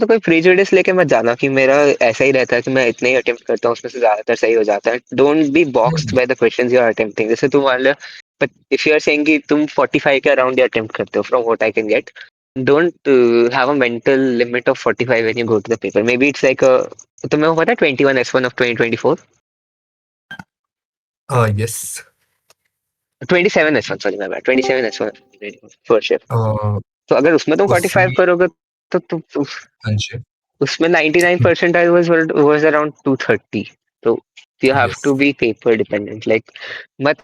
तो कोई प्रीजुडिस लेके मत जाना कि मेरा ऐसा ही रहता है कि मैं इतने ही अटेम्प्ट करता हूँ उसमें से ज्यादातर सही हो जाता है. डोंट बी बॉक्स्ड नहीं by the questions you are attempting. जैसे तुम मान लो, but if you are saying कि तुम 45 के अराउंड ही अटेम्प्ट करते हो from what I can get, don't have a mental limit of 45 when you go to the paper. Maybe it's like तुम्हें वो पता है 21 S1 of 2024, yes 27 S1, sorry my bad, 27 S1 for sure. तो अगर उसमें तुम 45 उसमें करोगे तो तुम हाँ जी उसमें 99 परसेंटाइल was around 230. तो you have yes to be paper dependent, like मत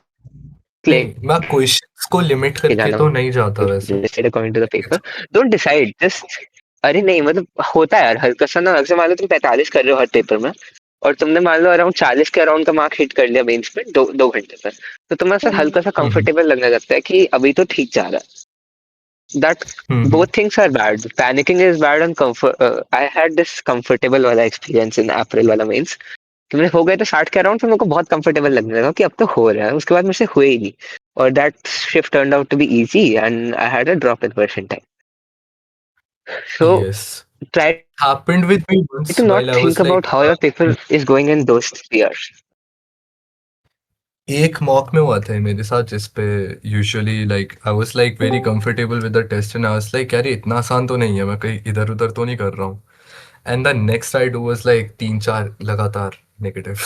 नहीं मैं लेके क्वेश्चंस को लिमिट करके जाना तो नहीं जाता वैसे just according to the paper. Don't decide, just अरे नहीं मतलब होता है यार हल्का सा ना. जैसे मान लो तुम 45 कर रहे हो हर पेपर में और तुमने मान लो अराउंड 40 के अराउंड का मार्क हिट कर लिया मेंस में 2 घंटे में, तो तुम्हें ऐसा हल्का सा हम्म कंफर्टेबल लगने लगता है कि अभी तो ठीक जा रहा है. That hmm both things are bad. Panicking is bad and comfort. I had this comfortable वाला experience in April वाला means कि मेरे हो गए तो 60 के अराउंड, फिर मेरे को बहुत कंफर्टेबल लगने लगा कि अब तो हो रहा है. उसके बाद मेरे से हुए ही नहीं. और that shift turned out to be easy and I had a drop in percentile. So yes try happened with me once to not while I think was like about how your paper is going in those years. एक mock में हुआ था मेरे साथ जिस पे usually like I was like very comfortable with the test and I was like यार ये इतना आसान तो नहीं है मैं कहीं इधर उधर तो नहीं कर रहा हूँ and the next I do was like 3 4 लगातार नेगेटिव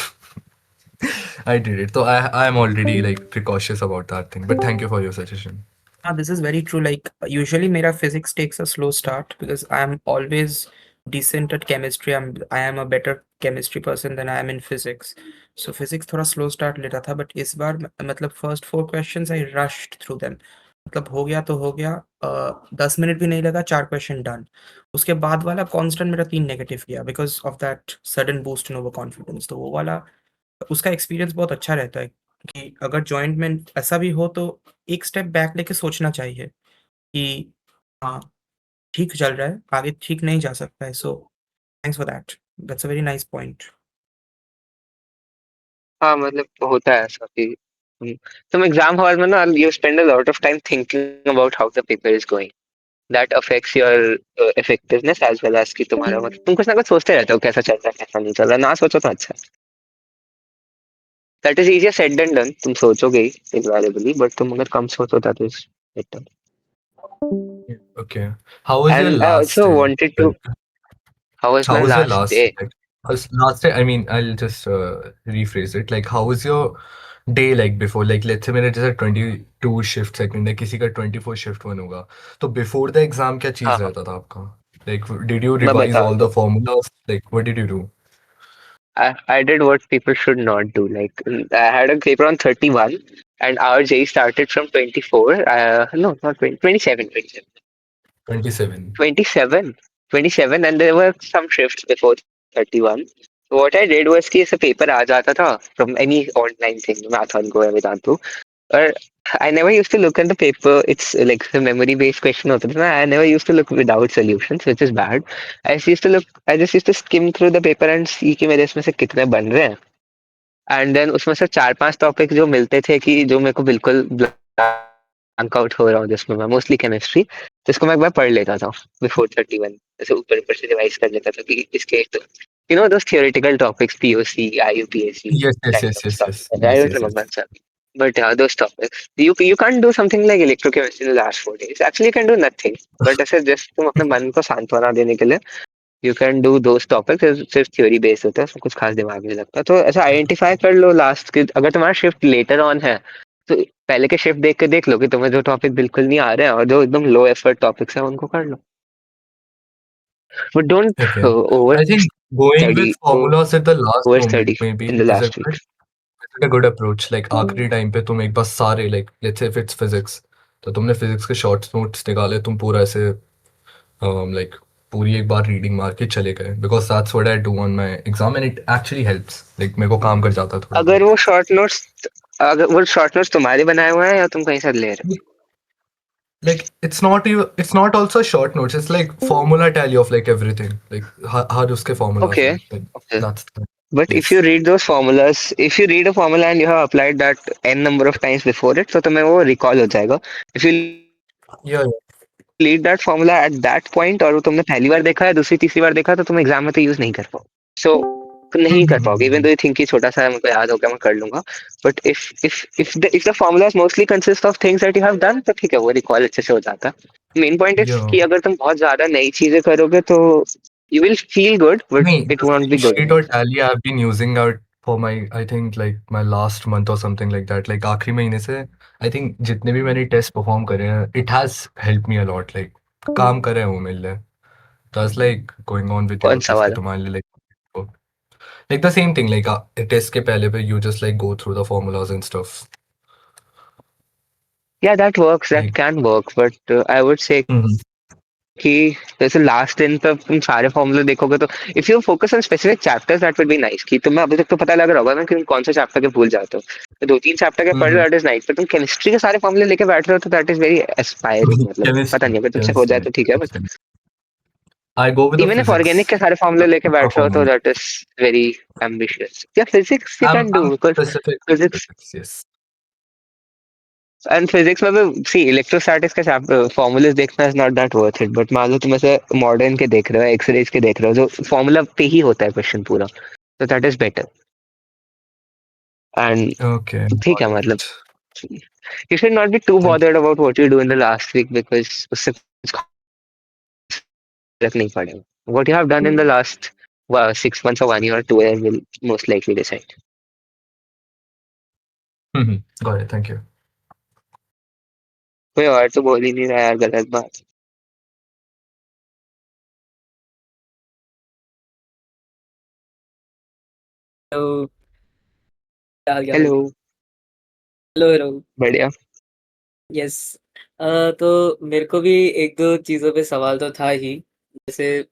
आई डिड इट तो I am already like precautious about that thing but thank you for your suggestion This is very true. Like usually, mera physics takes a slow start because I am always decent at chemistry. I am a better chemistry person than I am in physics. So physics थोड़ा slow start लेता था, but इस बार मतलब first 4 questions I rushed through them. मतलब हो गया तो हो गया. 10 मिनट भी नहीं लगा, 4 question done. उसके बाद वाला constant मेरा 3 नेगेटिव गया because of that sudden boost in overconfidence. तो वो वाला उसका एक्सपीरियंस बहुत अच्छा रहता है कि अगर जॉइंट में ऐसा भी हो तो एक स्टेप बैक लेके सोचना चाहिए कि हाँ, ठीक चल रहा है, आगे ठीक नहीं जा सकता है. So thanks for that. That's a very nice point. हाँ मतलब होता है ऐसा कि तुम एग्जाम हॉल में ना you spend a lot of time thinking about how the paper is going. That affects your effectiveness as well as कि तुम्हारा मतलब तुम कुछ ना कुछ सोचते रहते हो कैसा चल रहा है कैसा नहीं चल रहा है. ना सोचो तो अच्छा. That is easier said than done. तुम सोचोगे ही इनवैलिबली, बट तुम अगर कम सोचो that is better. Okay how was your end I last also day wanted to. How was How my was your last last day? like last day? I mean, I'll just rephrase it. Like, how was your day like before? Like, let's say मेरे जैसे 22 shift second है, किसी का 24 shift one होगा. तो before the exam क्या हाँ चीज हाँ रहता था आपका? Like, did you मैं revise all बताता the हूँ. formulas? Like, what did you do? I did what people should not do. Like I had a paper on 31 and our J started from 24. No, not 20, 27, 27. 27. 27, 27, and there were some shifts before 31. So what I did was कि ऐसे paper आ जाता था from any online thing, Mathon go या Vedantu. Or I never used to look at the paper. It's like the memory based question होता था ना. I never used to look without solutions, which is bad. I just used to skim through the paper and see कि मेरे इसमें से कितने बन रहे हैं. एंड देन उसमें से 4-5 टॉपिक जो मिलते थे कि जो मेरे को बिल्कुल ब्लैंक आउट हो रहा हूँ जिसमें मैं मोस्टली केमिस्ट्री, जिसको मैं एक बार पढ़ लेता था बिफोर 31. जैसे ऊपर ऊपर से रिवाइज कर लेता था कि इसके तो those theoretical topics POC IUPAC Yes, yes, kind yes, of yes, stuff. yes, I yes, don't yes, remember yes. Sir. But yeah, those topics. You can't do something like electrochemistry in the last 4 days. Actually, you can do nothing. But ऐसे just तुम अपने मन को सांत्वना देने के लिए you can do those topics. सिर्फ थ्योरी बेस्ड होता है, उसमें कुछ खास दिमाग नहीं लगता. तो ऐसा आइडेंटिफाई कर लो लास्ट के. अगर तुम्हारा शिफ्ट लेटर ऑन है तो पहले के शिफ्ट देख के देख लो कि तुम्हें जो टॉपिक बिल्कुल नहीं आ रहे हैं और जो एकदम लो एफर्ट टॉपिक्स है उनको कर लो. But don't Okay. Over I think going study with formulas at the last over moment study maybe in the is a last week. Good approach like आखिरी टाइम पे तुम एक बार सारे like let's say if it's physics तो तुमने physics के short notes निकाले तुम पूरा ऐसे लाइक पूरी एक बार रीडिंग मार के चले गए because that's what I do on my exam and it actually helps like मेरे को काम कर जाता है थोड़ा अगर बहुत वो शॉर्ट नोट्स अगर वो शॉर्ट नोट्स तुम्हारे बनाए हुए हैं या तुम कहीं से ले रहे like it's not also short notes it's like formula tally of like everything like हर उसके हो? formulas ओके हैं like okay. that's the, But if yes you read those formulas, if you read a formula and you have applied that n number of times before it, तो तुम्हें वो recall हो जाएगा. If you yeah, yeah. Lead that formula eight that point और वो तुमने पहली बार देखा है दूसरी तीसरी बार देखा तो तुम एग्जाम में तो यूज नहीं कर पाओ. सो तुम नहीं कर पाओगे इवन दो यू थिंक कि छोटा सा है मुझको याद हो गया मैं कर लूंगा. But if the formulas mostly consist of things that you have done तो ठीक है वो रिकॉल अच्छे से हो जाता है. Main point is Yeah. कि अगर तुम बहुत ज्यादा नई चीजें करोगे तो you will feel good but नहीं, it the won't be good spreadsheet or enough. tally I've been using out for my, I think like my last month or something like that. Like आखिरी महीने से I think जितने भी मैंने test perform करे हैं, it has helped me a lot. Like काम करे हैं वो मेरे लिए. That's like going on with कौन your सा quiz कि वाला? तुम्हारे लिए like the same thing. Like test के पहले पे you just like go through the formulas and stuff. Yeah, that works, that Like can work, but I would say Mhm. कि जैसे लास्ट दिन तक तुम सारे फॉर्मूले देखोगे तो if you focus on specific chapters that will be nice. कि तुम्हें अभी तक तो पता लग रहा होगा ना कि तुम कौन से चैप्टर के भूल जाते हो. तो दो तीन चैप्टर के पढ़ रहे Mhm. हो दैट इज नाइस पर तुम केमिस्ट्री के सारे फॉर्मूले लेके बैठ रहे हो तो दैट इज वेरी एस्पायरिंग. मतलब पता Chemistry, नहीं अगर तुमसे हो जाए chemistry, तो ठीक है but chemistry. I go with the even if organic physics के सारे फॉर्मूले लेके बैठ रहे हो तो formula. That is very ambitious. या physics you can I'm do because specific with physics physics, yes. And physics में भी सी इलेक्ट्रोस्टैटिक्स का चैप्टर फॉर्मूलाज देखना is not that worth it. But मान लो तुम ऐसे मॉडर्न के देख रहे हो एक्सरेज के देख रहे हो जो फॉर्मूला पे ही होता है क्वेश्चन पूरा तो that is better. And Okay, ठीक got है मतलब it. you should not be too Thank you. bothered about what you do in the last week because उससे कुछ फर्क नहीं पड़ेगा. What you have done in the last 6 months or 1 year or 2 years will most likely decide. Got it. Thank you. कोई और तो बोल ही नहीं रहा यार गलत बात. तो क्या हाल क्या भाई? हेलो. Hello hello. बढ़िया. यस. तो मेरे को भी एक दो चीज़ों पे सवाल तो था ही. जैसे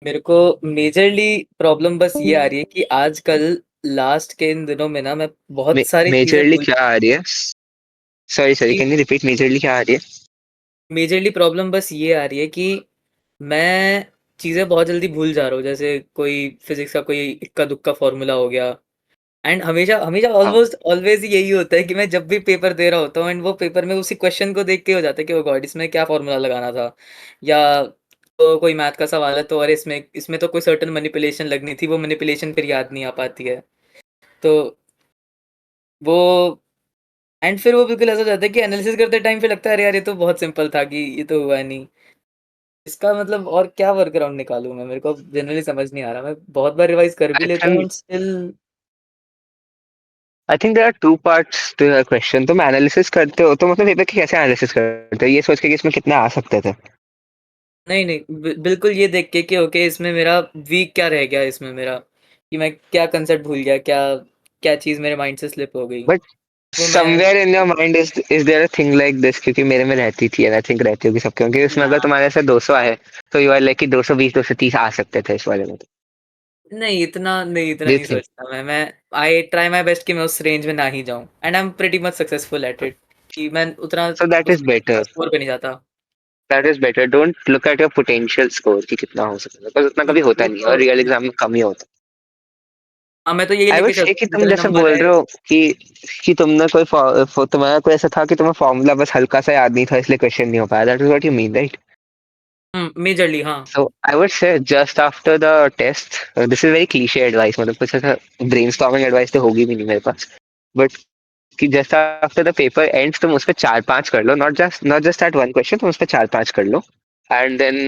मेरे को मेजरली प्रॉब्लम बस ये आ रही है कि आजकल लास्ट के इन दिनों में ना मैं बहुत सारी चीज़ें मेजरली भूल. क्या आ रही है? सॉरी सॉरी कि कैन यू रिपीट मेजरली क्या आ रही है? मेजरली प्रॉब्लम बस ये आ रही है कि मैं चीज़ें बहुत जल्दी भूल जा रहा हूँ. जैसे कोई फिजिक्स का कोई इक्का दुक्का फॉर्मूला हो गया. एंड हमेशा हमेशा हाँ. ऑलमोस्ट ऑलवेज यही होता है कि मैं जब भी पेपर दे रहा होता हूँ एंड वो पेपर में उसी क्वेश्चन को देख के हो जाता है कि ओ गॉड इसमें क्या फॉर्मूला लगाना था. या तो कोई मैथ का सवाल है तो अरे इसमें इसमें तो कोई सर्टन मैनिपुलेशन लगनी थी वो मैनिपुलेशन फिर याद नहीं आ पाती है. तो वो एंड फिर वो बिल्कुल ऐसा हो जाता है कि एनालिसिस करते टाइम फिर लगता है अरे यार ये तो बहुत सिंपल था कि ये तो हुआ नहीं. इसका मतलब और क्या वर्क अराउंड निकालूं मैं. मेरे को जनरली समझ नहीं आ रहा. मैं बहुत बार रिवाइज कर भी आई लेता हूँ think still. I think there are two parts to your question. तुम एनालिसिस करते हो तो मतलब पेपर की कैसे एनालिसिस करते हो ये सोच के कि इसमें कितना आ सकते थे. नहीं नहीं बिल्कुल ये देख के कि ओके इसमें मेरा वीक क्या रह गया इसमें मेरा कि मैं क्या कंसेप्ट भूल गया क्या क्या चीज़ मेरे माइंड से स्लिप हो गई. बट वो मैं somewhere in your mind is there a thing like this क्योंकि मेरे में रहती थी एंड आई थिंक रहती होगी सबके क्योंकि उसमें ना अगर तुम्हारे ऐसे 200 आए तो यू आर लाइक कि 220 230 आ सकते थे इस वाले में. नहीं इतना डू यू नहीं थिंक? सोचता मैं आई ट्राई माई बेस्ट कि मैं उस रेंज में ना ही जाऊं and I am pretty much successful at it कि मैं उतना सो दैट इज उसमें बेटर. स्कोर पे नहीं जाता. That is better. Don't look at your potential score कि कितना हो सकता है बिकॉज उतना कभी होता वो नहीं है और तो रियल एग्जाम में कम ही होता है. हाँ मैं तो यही आई लेके वुड से चलता कि हूँ तुम जितने जैसे नंबर बोल है. रहे हो कि तुमने कोई तुम्हारा कोई ऐसा था कि तुम्हें फॉर्मूला बस हल्का सा याद नहीं था इसलिए क्वेश्चन नहीं हो पाया. That is what you mean right? Majorly हाँ. So I would say just after the test, this is very cliche advice. मतलब कुछ ऐसा brainstorming advice तो होगी भी नहीं मेरे पास. But कि just after the paper ends तुम उस पे 4-5 कर लो. Not just that one question. तुम उस पे 4-5 कर लो. And then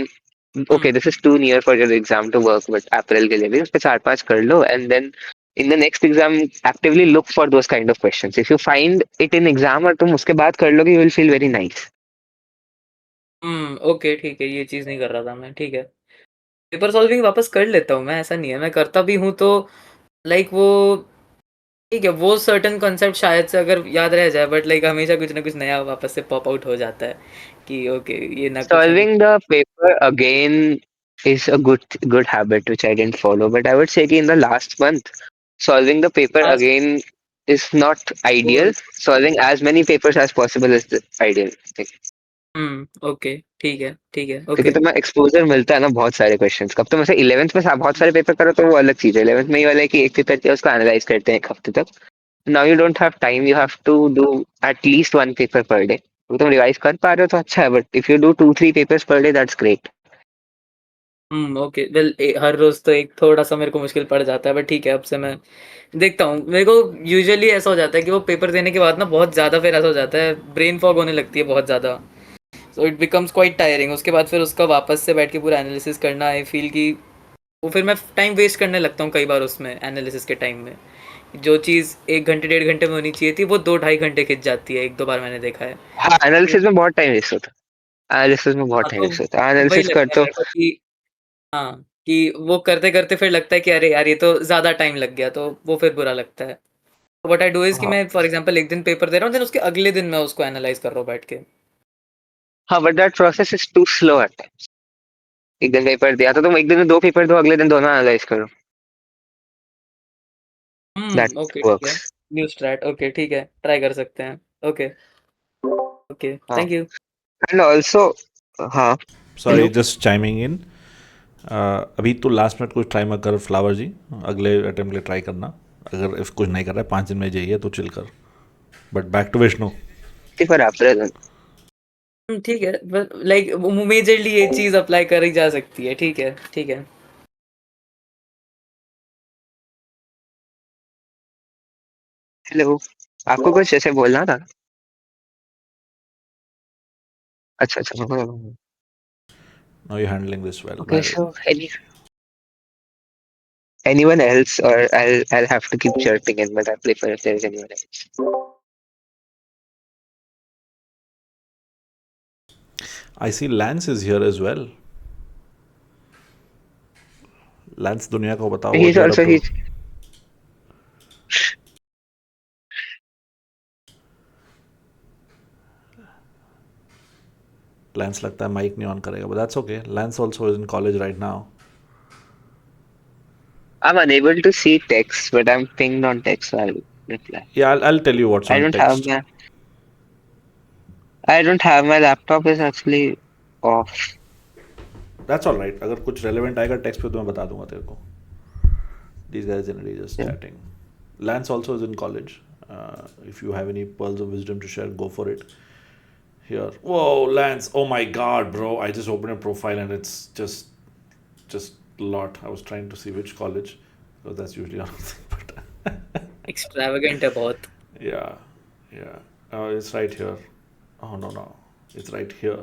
okay, this is too near for your exam to work. But April के लिए भी उस पे 4-5 कर लो. And then in the next exam actively look for those kind of questions. If you find it in exam और तुम उसके बाद कर लोगे, you will feel very nice. Okay ठीक है ये चीज़ नहीं कर रहा था मैं. ठीक है पेपर सॉल्विंग वापस कर लेता हूँ मैं. ऐसा नहीं है मैं करता भी हूँ तो लाइक वो ठीक है वो सर्टेन कॉन्सेप्ट शायद से अगर याद रह जाए बट लाइक हमेशा कुछ ना कुछ नया वापस से पॉप आउट हो जाता है कि ओके ये ना कुछ हम. Solving the paper again is a good habit which I didn't follow. But I would say कि in the last month, solving the paper last again is not ideal. Solving as many papers as possible is the ideal thing. Okay ठीक है क्योंकि okay. तुम्हें exposure मिलता है ना बहुत सारे क्वेश्चंस. कब तुम ऐसे 11th में बहुत सारे पेपर करो तो वो अलग चीज है. 11th में ये वाला है कि एक पेपर किया उसको एनालाइज करते हैं एक हफ्ते तक. Now you don't have time. You have to do at least one paper per day. अगर तुम रिवाइज कर पा रहे हो तो अच्छा है, but if you do 2-3 papers per day that's great. Okay, well हर रोज तो एक थोड़ा सा मेरे को मुश्किल पड़ जाता है, बट ठीक है, अब से मैं देखता हूँ। मेरे को यूजुअली ऐसा हो जाता है कि वो पेपर देने के बाद ना बहुत ज़्यादा फिर ऐसा हो जाता है, ब्रेन फॉग होने लगती है बहुत ज़्यादा, so it becomes quite tiring. उसके बाद फिर उसका वापस से बैठ के पूरा एनालिसिस करना, आई फील कि वो फिर मैं टाइम वेस्ट करने लगता हूँ कई बार उसमें, एनालिसिस के टाइम में। जो चीज़ 1 घंटे 1.5 घंटे में होनी चाहिए थी, वो 2-2.5 घंटे खिंच जाती है, 1-2 बार मैंने देखा है। हाँ, तो एनालिसिस में बहुत टाइम वेस्ट होता है। एनालिसिस में बहुत हाँ, टाइम तो वेस्ट होता है। वही एनालिसिस लगता है करते हो। मेरे को कि हाँ, कि वो करते-करते फिर लगता है कि अरे यार, ये तो ज़्यादा टाइम लग गया, तो वो फिर बुरा लगता है। तो व्हाट आई डू इज़ कि हाँ, मैं फॉर एग्ज़ाम्पल एक दिन पेपर दे रहा हूँ, देन उसके अगले दिन मैं उसको एनालाइज़ कर रहा हूँ बैठ के। हाँ, but that process is too slow at times. एक दिन पेपर दिया तो तुम एक दिन में 2 पेपर दो, अगले दिन दोनों एनालाइज करो। दैट ओके, ठीक है। वर्क्स। न्यू स्ट्रैट, ओके, ठीक है, ट्राई कर सकते हैं। ओके, ओके, हाँ, थैंक यू। एंड ऑल्सो हाँ, सॉरी, हेलो। जस्ट चाइमिंग इन। अभी तो लास्ट मिनट कुछ ट्राई मत कर फ्लावर जी, अगले अटेम्प्ट के लिए ट्राई करना। अगर इफ कुछ नहीं कर रहा है 5 दिन में जाइए तो चिल कर। But back to Vishnu. For April. ठीक है, ब लाइक मेजरली ये चीज़ अप्लाई करी जा सकती है, ठीक है, ठीक है। हेलो, आपको कुछ ऐसे बोलना था? अच्छा, अच्छा। No you handling this well, Okay, very so anyone else, or I'll have to keep chirping in, but I'll prefer if there's anyone else. I see Lance is here as well. Lance, दुनिया को बताओ what He's you are up also to. he's Lance लगता है mic नहीं on करेगा, but that's okay. Lance also is in college right now. I'm unable to see text, but I'm pinged on text, so I'll reply. या I'll tell you what's I on don't have text. my I don't have my laptop is actually off. That's all right. अगर कुछ relevant आएगा text पे तो मैं बता दूंगा तेरे को. These guys generally just Yeah. chatting. Lance also is in college. If you have any pearls of wisdom to share, go for it. Here. Whoa, Lance. Oh my God, bro. I just opened a profile and it's just a lot. I was trying to see which college, because that's usually another thing. But extravagant है बहुत। yeah, yeah. It's right here. Oh no, it's right here.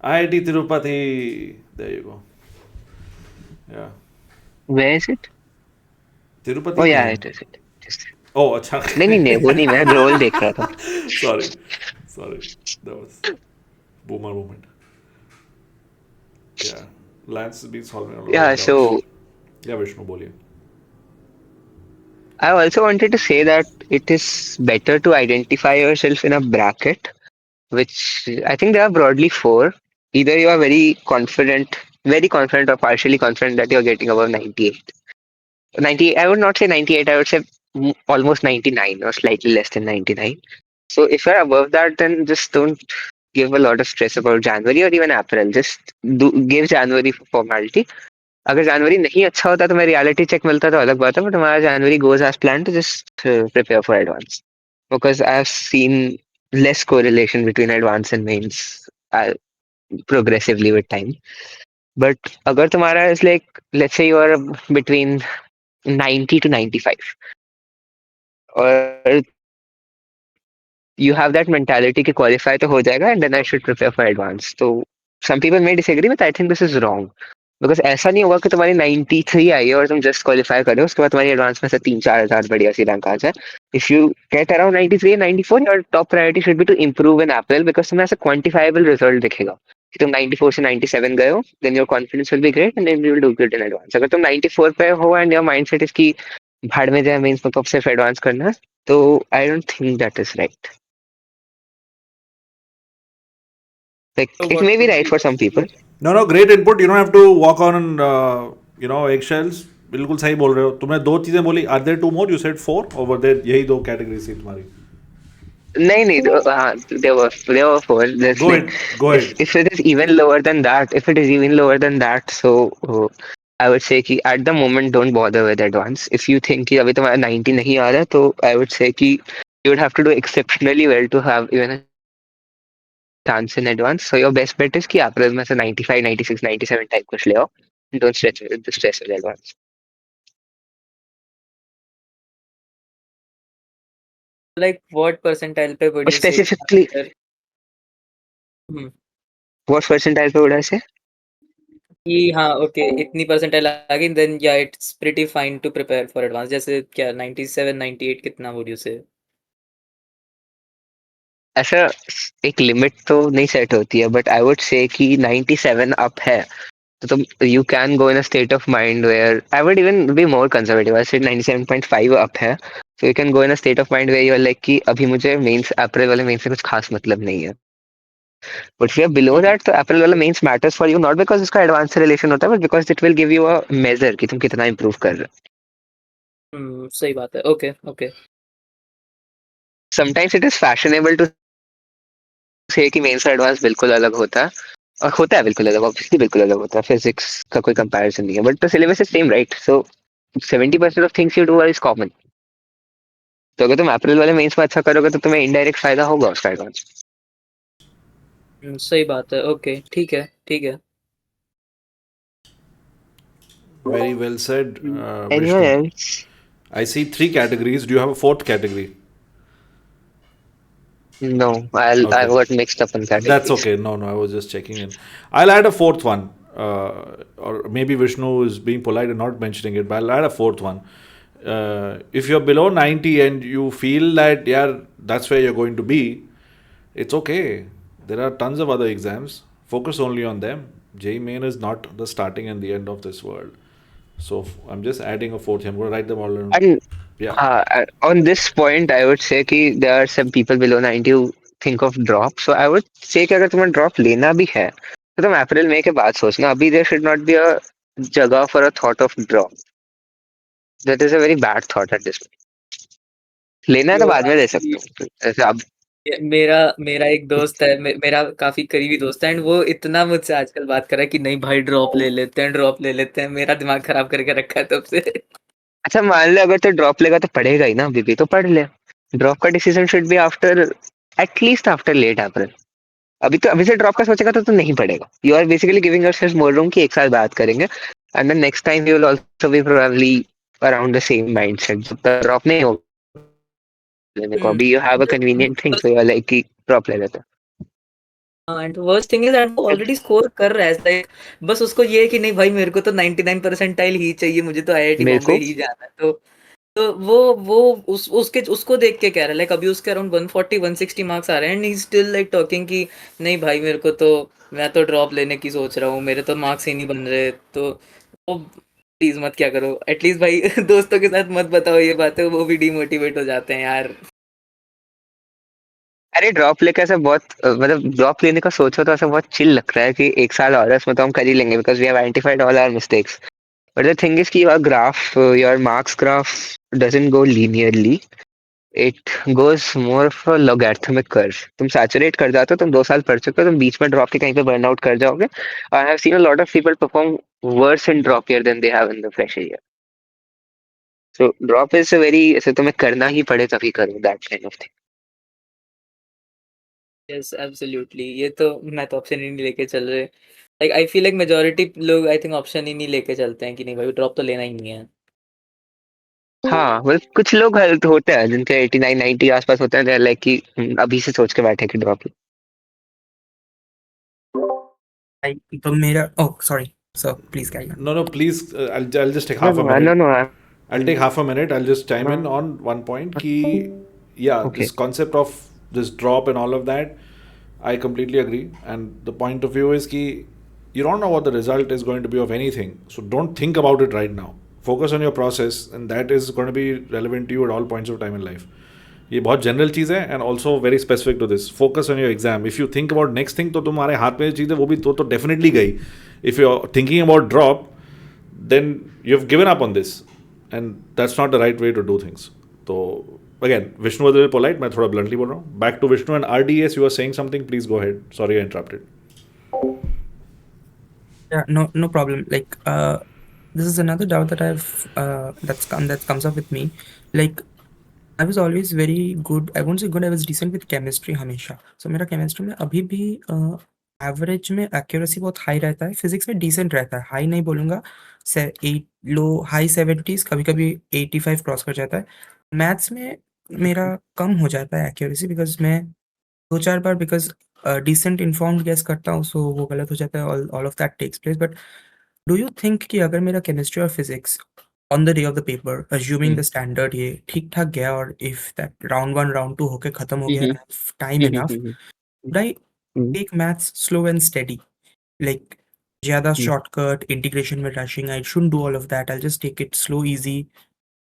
IIT Tirupati. There you go. Yeah. Where is it? Tirupati Oh में yeah, है. it is it. Just ओह अच्छा. नहीं वो नहीं, मैं role देख रहा था. Sorry, that was boomer moment. Yeah, Lance has been solving a lot Yeah, of doubts. so Yeah, Vishnu, बोलिए. I also wanted to say that it is better to identify yourself in a bracket, which I think there are broadly 4. Either you are very confident or partially confident that you're getting above 98. 90, I would not say 98, I would say almost 99 or slightly less than 99. So if you're above that, then just don't give a lot of stress about January or even April. Just give January for formality. अगर जनवरी नहीं अच्छा होता तो मैं reality check मिलता तो अलग बात है, बट हमारा January goes as plan to just prepare for advance, because I have seen less correlation between advance and mains progressively with time. But अगर तुम्हारा is like, let's say you are between 90 to 95, or you have that mentality कि qualify तो हो जाएगा and then I should prepare for advance. तो some people may disagree, but I think this is wrong. Because ऐसा नहीं होगा कि तुम्हारी 93 आई है और तुम जस्ट क्वालिफाई करो, उसके बाद तुम्हारी एडवांस में से 3-4 हजार बढ़िया सी रैंक आ जाए. If you get around 93 94, your top priority should be to improve in April, because तुम्हें ऐसा क्वांटिफाइबल रिजल्ट दिखेगा कि तुम 94 से 97 गए हो, then your confidence will be great and then you will do good in advance. अगर तुम 94 पे हो एंड योर माइंडसेट इज की भाड़ में जाए मेंस में तो सिर्फ एडवांस करना है, तो I don't think that is right. Like तो it what may be would right be for some people. No, great input. You don't have to walk on, eggshells. बिल्कुल सही बोल रहे हो. तुमने 2 चीजें बोली. Are there 2 more? You said 4. Or were there यही 2 कैटेगरीज थी तुम्हारी? नहीं, there were 4. There's Go like, ahead. Go ahead. if it is even lower than that, so I would say कि at the moment don't bother with advance. If you think कि अभी तुम्हारा 90 नहीं आ रहा, तो I would say कि you would have to do exceptionally well to have even a chance in advance. So your best bet is कि अप्रैल में से 95, 96, 97 टाइप कुछ ले आओ. Don't stress in advance. Like what percentile पे would Or you say specifically, hmm what percentile पे would I say? कि हाँ ओके इतनी परसेंटाइल आ गई देन या it's pretty fine to prepare for advance जैसे क्या 97 98 कितना वुड यू से ऐसा एक लिमिट तो नहीं सेट होती है, बट आई वुड से कि 97 अप है तो तुम you can go in a state of mind where I would even be more conservative. I said 97.5 up है, so you can go in a state of mind where you are like कि अभी मुझे mains अप्रैल वाले mains से कुछ खास मतलब नहीं है. But if you are below that तो अप्रैल वाला Mains matters for you, not because इसका एडवांस से रिलेशन होता है, but because it will give you a measure कि तुम कितना इंप्रूव कर रहे हो. सही बात है okay okay sometimes it is fashionable to say कि मेंस एडवांस बिल्कुल अलग होता है, और होता है बिल्कुल अलग, ऑब्वियसली बिल्कुल अलग होता है. फिजिक्स का कोई कंपैरिजन नहीं है, but the syllabus is same right. So 70% of things you do are is common. तो अगर तुम अप्रैल वाले मेंस में अच्छा करोगे तो तुम्हें इनडायरेक्ट फायदा होगा उसका एडवांस. सही बात है ओके ठीक है ठीक है Very well said, Anyone Vishnu. else? I see 3 categories. Do you have a 4th category? No, I Okay. got mixed up in categories. That's okay. No, I was just checking in. I'll add a 4th one. Or maybe Vishnu is being polite and not mentioning it, but I'll add a 4th one. If you're below 90 and you feel that, yeah, that's where you're going to be, it's okay. There are tons of other exams. Focus only on them. JEE Main is not the starting and the end of this world. So I'm just adding a 4th. I'm going to write them all down. And Yeah. on this point, I would say कि there are some people below 90 who think of drop. So I would say कि अगर तुम्हें drop लेना भी है तो तुम अप्रैल मई के बाद सोचना. अभी there should not be a जगह for a thought of drop. That is a very bad thought at this point. लेना है तो तो बाद में दे actually सकते हो. ऐसे अब मेरा मेरा एक दोस्त है मेरा काफी करीबी दोस्त है एंड वो इतना मुझसे आजकल बात कर रहा है कि नहीं भाई ड्रॉप ले लेते हैं मेरा दिमाग खराब करके रखा है तब से अच्छा मान ले अगर तो ड्रॉप लेगा तो पढ़ेगा ही ना. अभी भी तो पढ़ ले. ड्रॉप का decision should be after, at least after late April. अभी से ड्रॉप का सोचेगा तो नहीं पड़ेगा. You are basically giving yourself more room कि एक साल बात करेंगे, and then next time you will also be probably around the same mindset. जब तक ड्रॉप नहीं होगा लेने को, अभी you have a convenient thing, so you are like कि ड्रॉप ले लेते हैं. And worst thing is that वो ऑलरेडी स्कोर कर रहा है लाइक बस उसको ये है कि नहीं भाई मेरे को तो 99 परसेंटाइल ही चाहिए मुझे तो आईआईटी मेरे बॉम्बे को ही जाना है तो वो उसको देख के कह रहा है लाइक अभी उसके अराउंड 140 160 मार्क्स आ रहे हैं and he still like talking कि नहीं भाई मेरे को तो मैं तो ड्रॉप लेने की सोच रहा हूँ मेरे तो मार्क्स ही नहीं बन रहे तो वो प्लीज मत क्या करो एटलीस्ट भाई दोस्तों के साथ मत बताओ ये बातें वो भी डिमोटिवेट हो जाते हैं यार अरे ड्रॉप लेके ऐसा बहुत मतलब ड्रॉप लेने का सोचो तो ऐसा बहुत चिल लग रहा है कि एक साल और है, उसमें तो हम कर ही लेंगे because we have identified all our mistakes. But the thing is कि your graph, your marks graph doesn't go linearly. It goes more of a logarithmic curve. तुम सैचुरेट कर जाते हो, तुम 2 साल पढ़ चुके हो, तुम बीच में ड्रॉप के कहीं पे बर्न आउट कर जाओगे. I have seen a lot of people perform worse in drop year then they have in the fresher year. So drop is a very, ऐसे तुम्हें करना ही पड़े तभी करो that kind of thing. Yes absolutely ये तो मैं तो ऑप्शन ही नहीं लेके चल रहे like I feel like majority लोग आई थिंक ऑप्शन ही नहीं लेके चलते हैं कि नहीं भाई ड्रॉप तो लेना ही नहीं है हाँ well, कुछ लोग होते हैं जिनके 89 90 आसपास होते हैं, लाइक कि अभी से सोच के बैठे कि ड्रॉप. तो मेरा sorry sir please carry on. No, please. I'll just take half a minute. No. I'll take half a minute. I'll just chime in on one point. Ki, yeah, Okay. this concept of this drop and all of that, I completely agree. And the point of view is ki you don't know what the result is going to be of anything. So don't think about it right now. Focus on your process, and that is going to be relevant to you at all points of time in life. ये बहुत general चीज़ है and also very specific to this. Focus on your exam. If you think about next thing तो तुम्हारे हाथ में चीज़ है वो भी तो डेफिनेटली गई. If you are thinking about drop then you've given up on this and that's not the right way to do things. So again, Vishnu was a little polite, मैं थोड़ा bluntly बोल रहा हूँ. Back to Vishnu and RDS, you were saying something, please go ahead. Sorry I interrupted. Yeah, no problem. Like this is another doubt that I've that comes up with me. Like I was always very good, I won't say good, I was decent with chemistry हमेशा। So मेरा chemistry में अभी भी average में accuracy बहुत high रहता है, physics में डिसेंट रहता है, हाई नहीं बोलूँगा, से एट लो हाई 70s, कभी कभी 85 क्रॉस कर जाता है। मैथ्स में मेरा कम हो जाता है एक्यूरेसी, बिकॉज मैं 2-4 बार बिकॉज डिसेंट इन्फॉर्म्ड गेस करता हूँ, सो वो गलत हो जाता है, all of that takes place. But do you think कि अगर मेरा केमिस्ट्री और physics on the day of the paper assuming the standard ये ठीक ठाक गया, और इफ दैट राउंड 1 राउंड 2 होके खत्म हो गया, time enough, would I take maths slow and steady? Like, ज़्यादा shortcut, integration में rushing, I shouldn't do all of that. I'll just take it slow, easy,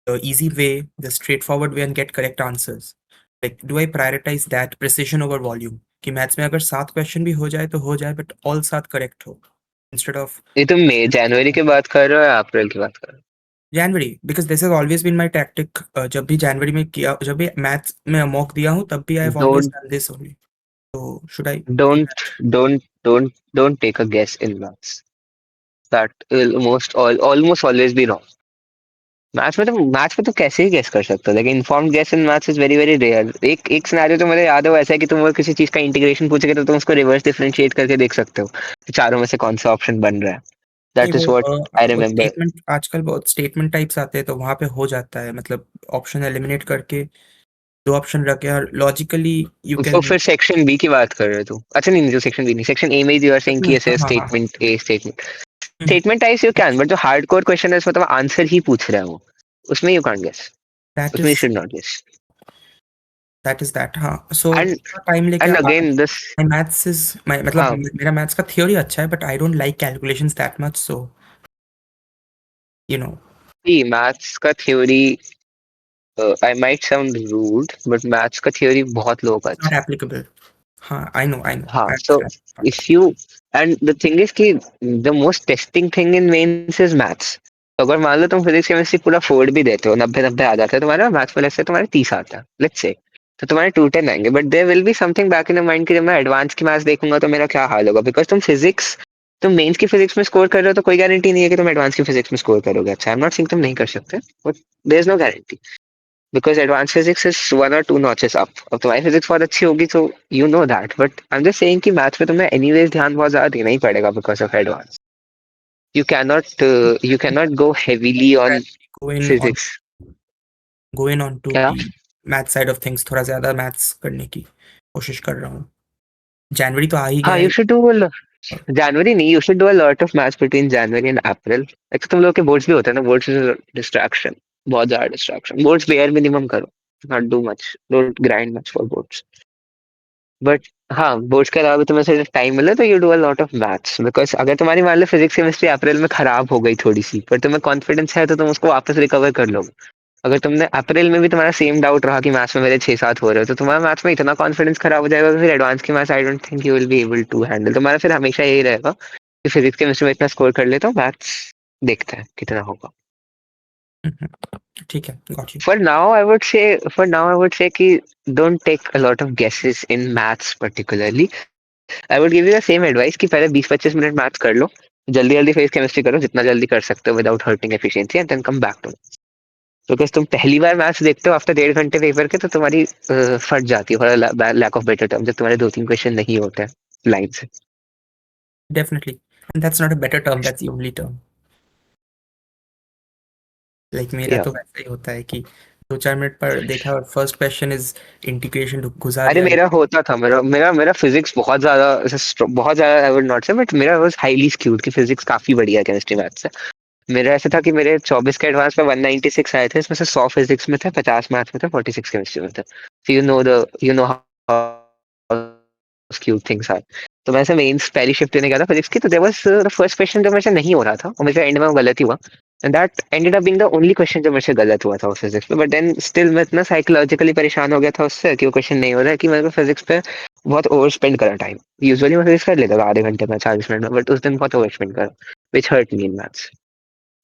the easy way, the straightforward way, and get correct answers. Like, do I prioritize that precision over volume? कि maths में अगर 7 question भी हो जाए तो हो जाए, but all 7 correct हो, इंस्टेड ऑफ ये तुम मई जनवरी की बात कर रहे हो या अप्रैल की बात कर रहे हो? January, because this has always been my tactic. जब भी जनवरी में किया, जब भी मैथ्स में मॉक दिया हूँ, तब भी I have always Don't done this only. तो should I do don't that? don't take a guess in maths. That will almost always be wrong. Maths में तो कैसे ही गेस कर सकते हो, लेकिन informed guess in maths is very very rare. एक सिनेरियो तो मुझे याद है, वो ऐसा है कि तुम वो किसी चीज का इंटीग्रेशन पूछोगे तो तुम उसको रिवर्स डिफरेंशिएट करके देख सकते हो कि चारों में से कौन सा ऑप्शन बन रहा है। नहीं, दैट इज व्हाट आई वो रिमेम्बर। स्टेटमेंट, आजकल बहुत स्टेटमेंट टाइप्स आते हैं, तो वहां पे हो जाता है, मतलब ऑप्शन एलिमिनेट करके 2 ऑप्शन रखे, और लॉजिकली यू तो कैन। फिर सेक्शन बी की बात कर रहे हो तू? अच्छा नहीं, जो सेक्शन बी नहीं, सेक्शन ए में यू आर सेइंग कि ऐसे हाँ हाँ हाँ। Statement A statement types you can, but जो हार्डकोर क्वेश्चन है उसमें तुम आंसर ही पूछ रहे हो, उसमें यू कांट गेस, दैट उसमें you is should not guess. That, हाँ। सो एंड टाइम लेके and again this my maths is my, मतलब हाँ, मेरा मैथ्स का थ्योरी अच्छा है, but I don't like calculations that much, so you know, maths का theory, I might sound rude but maths का थ्योरी बहुत लोगों का नॉट अच्छा है। एप्लीकेबल। हाँ, आई नो, आई हाँ, so understand. If you and the thing is कि the most testing thing in mains is maths. अगर मान लो तुम फिजिक्स केमिस्ट्री पूरा फोड़ भी देते हो, 90-90 आ जाता है तुम्हारा, मैथ्स में से तुम्हारे 30 आता है लेट्स से, तो तुम्हारे 210 आएंगे, but there will be something back in the mind कि जब मैं एडवांस की मैथ्स देखूंगा तो मेरा क्या हाल होगा, बिकॉज तुम मेंस की फिजिक्स में स्कोर कर रहे हो तो कोई गारंटी नहीं है कि तुम एडवांस की फिजिक्स में स्कोर करोगे। अच्छा, आई एम नॉट सेइंग तुम नहीं कर सकते, but there is no guarantee, because advanced physics is 1 or 2 notches up. अब तुम्हारी फिजिक्स बहुत अच्छी होगी तो you know that, but I'm just saying कि मैथ्स में तुम्हें anyways ध्यान बहुत ज्यादा देना ही पड़ेगा because of advanced. You cannot go heavily on go in on physics. go in on to क्या? the math side of things, थोड़ा ज्यादा मैथ्स करने की कोशिश कर रहा हूँ। जनवरी तो आ ही हाँ, गया you है। should do जनवरी नहीं, you should do a lot of maths between January and April. एक तो तुम लोग के बोर्ड्स भी होते हैं ना, बोर्ड्स इज डिस्ट्रैक्शन, बहुत ज्यादा डिस्ट्रैक्शन। बोर्ड्स बेयर मिनिमम करो, not do much, don't grind much for boards. But हाँ, बोर्ड्स के अलावा भी तुम्हें सिर्फ टाइम मिले तो you do a lot of maths, because अगर तुम्हारी मान लो फिजिक्स केमिस्ट्री अप्रैल में खराब हो गई थोड़ी सी, पर तुम्हें कॉन्फिडेंस है तो तुम उसको वापस रिकवर कर लोगे। अगर तुमने अप्रैल में भी तुम्हारा सेम डाउट रहा कि मैथ्स में मेरे 6-7 हो रहे हो, तो तुम्हारा मैथ्स में इतना कॉन्फिडेंस खराब हो जाएगा कि फिर एडवांस की maths I don't think you will be able to handle. तुम्हारा फिर हमेशा यही रहेगा कि फिजिक्स केमिस्ट्री में इतना स्कोर कर लेता हूँ, मैथ्स देखते हैं कितना होगा। ठीक है, got you. For now I would say कि don't take a lot of guesses in maths particularly. I would give you the same advice कि पहले 20-25 मिनट मैथ्स कर लो, जल्दी जल्दी फेस केमिस्ट्री करो जितना जल्दी कर सकते हो without hurting efficiency, and then come back to. Because तुम पहली बार मैथ्स देखते हो आफ्टर 1.5 घंटे पेपर के, तो तुम्हारी फट जाती है, लैक ऑफ बेटर टर्म, जब तुम्हारे 2-3 क्वेश्चन नहीं होते हैं लाइन से। Definitely, and that's not a better term, that's the only term. Like मेरा या तो वैसा ही होता है कि 2-4 मिनट पर देखा और फर्स्ट क्वेश्चन इज इंटीग्रेशन, घुसा अरे दिया। मेरा होता था, मेरा मेरा मेरा फिजिक्स बहुत ज्यादा बहुत ज्यादा, आई वुड नॉट से, बट मेरा वाज हाईली स्क्यूड कि फिजिक्स काफी बढ़िया है केमिस्ट्री मैथ्स से। मेरा ऐसा था कि मेरे 24 के एडवांस में 196 आए थे, इसमें से 100 फिजिक्स में थे, 50 मैथ्स में थे, 46 केमिस्ट्री में थे। So you know how skewed things are. तो मैं ऐसे मेंस पहली शिफ्ट देने गया था फिजिक्स की, तो there was the first question जो मेरे से नहीं हो रहा था और मेरे एंड में वो गलत ही हुआ, and that ended up being the only question जो मेरे से गलत हुआ था उस फिजिक्स में। बट देन स्टिल मैं इतना साइकोलॉजिकली परेशान हो गया था उससे कि वो क्वेश्चन नहीं हो रहा है कि मेरे को फिजिक्स पे बहुत ओवर स्पेंड करा टाइम। यूजुअली मैं फिजिक्स कर लेता था आधे घंटे में, 40 मिनट में, बट उस दिन बहुत ओवर स्पेंड करा, विच हर्ट मी इन मैथ्स।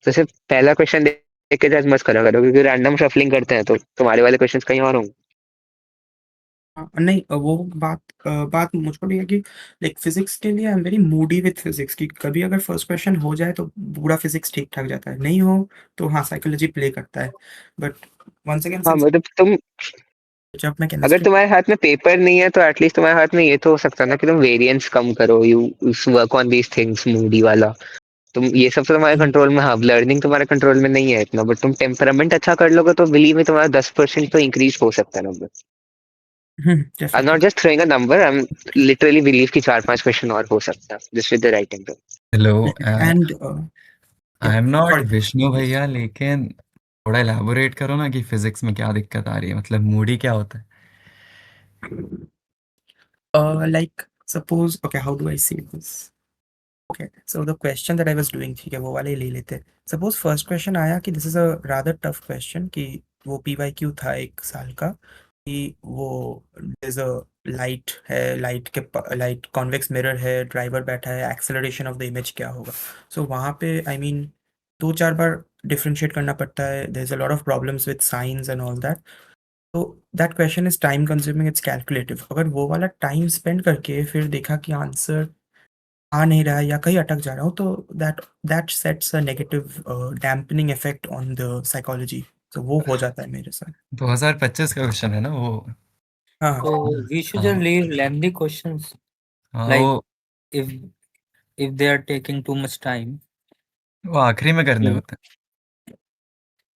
तो सिर्फ पहला क्वेश्चन देख के जज मत करा करो, क्योंकि रैंडम शफलिंग करते हैं तो तुम्हारे वाले क्वेश्चंस कहीं और होंगे। नहीं वो बात मुझको भी है कि लाइक फिजिक्स के लिए I am very Moody with physics कि कभी अगर फर्स्ट क्वेश्चन हो जाए तो पूरा फिजिक्स ठीक ठाक जाता है, नहीं हो तो हाँ साइकोलॉजी प्ले करता है। बट वंस अगेन हाँ सिंस मतलब तुम, जब मैं अगर केमिस्ट्री तुम्हारे हाथ में पेपर नहीं है तो एटलीस्ट तुम्हारे हाथ में ये तो हो सकता है ना कि तुम वेरिएंस कम करो, you work on these things Moody वाला। तुम ये सब तो तुम्हारे कंट्रोल में, हाँ लर्निंग तुम्हारे कंट्रोल में नहीं है इतना, बट तुम टेम्परामेंट अच्छा कर लोगे तो बिलीव में तुम्हारा 10% तो इंक्रीज हो सकता है number. I am definitely not just throwing a number, I am literally believe कि 4-5 क्वेश्चन और हो सकता है just with the right temper. Hello. And I am not sorry Vishnu भैया, लेकिन थोड़ा एलैबोरेट करो ना कि फिजिक्स में क्या दिक्कत आ रही है, मतलब मूडी क्या होता है? like suppose okay how do I say this? Okay, so the question that I was doing ठीक है वो वाले ही ले लेते हैं। Suppose first question आया कि this is a rather tough question कि वो PYQ था 1 साल का कि वो there's a light है, light convex mirror है, driver बैठा है, acceleration of the image क्या होगा? So वहाँ पे I mean 2-4 बार differentiate करना पड़ता है, there's a lot of problems with signs and all that. तो that question is time consuming, it's calculative. अगर वो वाला टाइम स्पेंड करके फिर देखा कि आंसर आ नहीं रहा है या कहीं अटक जा रहा हूँ तो that that sets a negative dampening effect on the psychology. तो वो हो जाता है मेरे साथ। 2025 का क्वेश्चन है ना वो? हाँ हाँ So we should हाँ just leave lengthy questions हाँ, like वो if if they are taking too much time. वो आखिरी में करने होते हैं।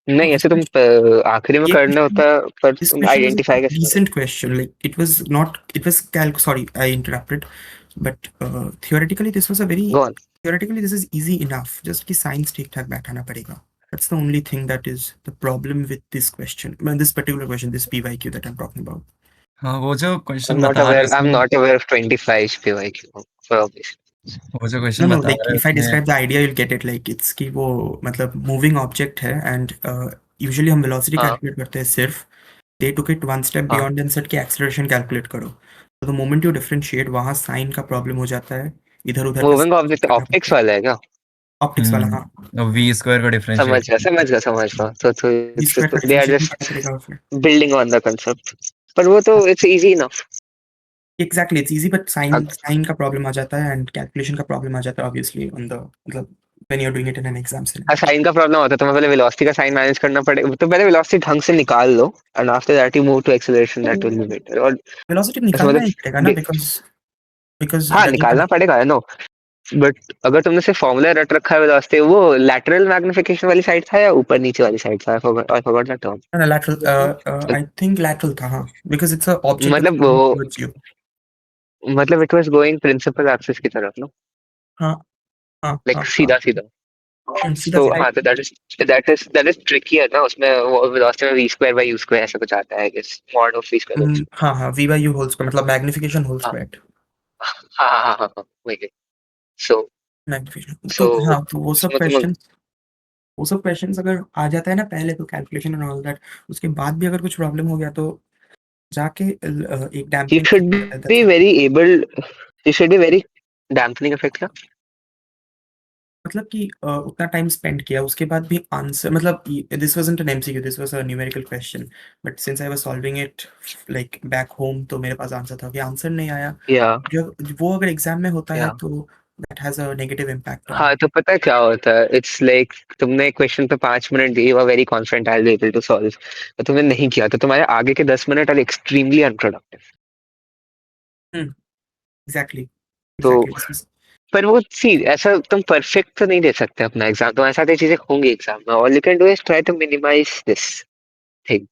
नहीं दिस ऐसे तुम आखिरी में ये करना होता है, पर this तुम question was a आइडेंटिफाई कैसे करो? decent question, like it was not, it was sorry I interrupted, but theoretically this was a very, go on. theoretically this is easy enough, just कि साइंस ठीक ठाक बैठाना पड़ेगा। That's the only thing that is the problem with this question, this particular question, this PYQ that I'm talking about. हाँ, वो जो I'm question not बता रहे aware. I'm उसमें, not aware of 25 PYQ for obvious. वो जो No, question no, बता like रहे if I उसमें, describe the idea, you'll get it. Like it's कि वो मतलब moving object है and usually हम velocity हाँ calculate करते हैं सिर्फ। They took it one step हाँ। beyond and said कि acceleration calculate करो। So the moment you differentiate वहाँ sign का problem हो जाता है, इधर उधर का मूविंग ऑब्जेक्ट करना पड़ता ऑप्टिक्स है। वाला है क्या? Optics वाला हाँ। वी स्क्वायर को डिफरेंशिएट समझ गया समझ गया। B square का दे आर differentiation करना जस्ट पड़ेगा फिर। बिल्डिंग ऑन द कंसेप्ट, पर वो तो it's easy enough. Exactly, it's easy, but sign का problem आ जाता है and calculation का problem आ जाता है obviously on the मतलब when you're doing it in an exam scenario. Sign का प्रॉब्लम होता है, तुम्हें पहले वेलोसिटी का साइन मैनेज करना पड़ेगा, तो पहले वेलोसिटी ढंग से निकाल लो and after that you move to acceleration, that will be better. और Velocity ऐसा निकालना मतलब ही पड़ेगा ना because हाँ like निकालना पड़ेगा, आई नो, बट अगर तुमने सिर्फ फॉर्मूला रट रखा है वेलोसिटी, वो लैटरल मैग्निफिकेशन वाली साइड था या ऊपर नीचे वाली साइड था? I forgot that term. no, lateral I think lateral था हाँ because it's a object that's मतलब moving वो, towards you। मतलब it was going principal axis की तरफ ना, हाँ हाँ लाइक हाँ हाँ सीधा सीधा। सीधा तो सीधा। हाँ, तो दैट इज ट्रिकियर ना, उसमें वो वेलोसिटी में v square by u square ऐसा कुछ आता है, I guess mod of v square. हाँ हाँ v by u whole square मतलब मैग्निफिकेशन होल हाँ स्क्वायर। हाँ हाँ हाँ हाँ वही। सो मैग्निफिकेशन सो तो हाँ तो उसमें तुम, वो सब क्वेश्चंस अगर आ जाता है ना पहले तो कैलकुलेशन एंड ऑल दैट, उसके बाद भी अगर कुछ प्रॉब्लम हो गया तो जाके एक you डैम्पनिंग should इफेक्ट आता है। be very able, you should be very dampening effect का। मतलब कि उतना टाइम स्पेंड किया उसके बाद भी आंसर मतलब this wasn't an MCQ, this was a numerical question, but since I was solving it like back home तो मेरे पास आंसर था कि आंसर नहीं आया। या जब वो अगर एग्जाम में होता है या तो that has a negative impact on. हाँ तो पता है क्या होता है, इट्स लाइक तुमने एक क्वेश्चन पे 5 मिनट दिए, you are very confident I will be able to solve, तो तुमने नहीं किया तो तुम्हारे आगे के 10 minute are extremely unproductive. Exactly तो एग्जैक्टली दिस वाज पर वो सी ऐसा तुम परफेक्ट तो नहीं दे सकते अपना एग्जाम, तो ऐसा चीजें होंगी एग्जाम में, all you can do is try to minimize this thing.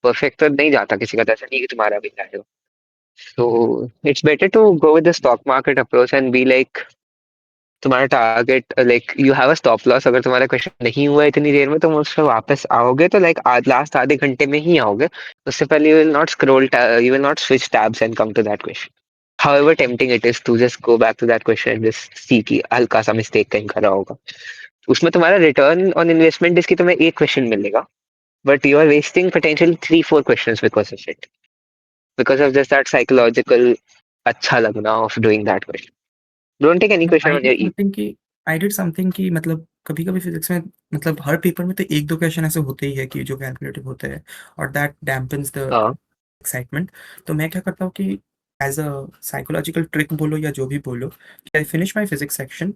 Perfect तो नहीं जाता किसी का, तो ऐसा नहीं कि तुम्हारा भी जाएगा। तो it's better to go with the stock market approach and be like, तुम्हारा target like you have a stop loss, अगर तुम्हारा क्वेश्चन नहीं हुआ इतनी देर में तुम उस पर वापस आओगे तो लाइक आज लास्ट आधे घंटे में ही आओगे, उससे पहले you will not scroll, you will not switch tabs and come to that question. However tempting it is to just go back to that question and just see कि हल्का सा मिस्टेक कहीं करा होगा, उसमें तुम्हारा रिटर्न ऑन इन्वेस्टमेंट इसकी तुम्हें एक क्वेश्चन मिलेगा, but you are wasting potential 3-4 questions because of it, because of just that psychological अच्छा लगना of doing that question. Don't take any question I on did your ई। समथिंग कि मतलब कभी-कभी फिजिक्स में मतलब हर पेपर में तो 1-2 क्वेश्चन ऐसे होते ही है कि जो कैलकुलेटिव होते हैं और दैट डैम्पन्स द हाँ एक्साइटमेंट। तो मैं क्या करता हूँ कि एज अ साइकोलॉजिकल ट्रिक बोलो या जो भी बोलो, कि I finish my physics section,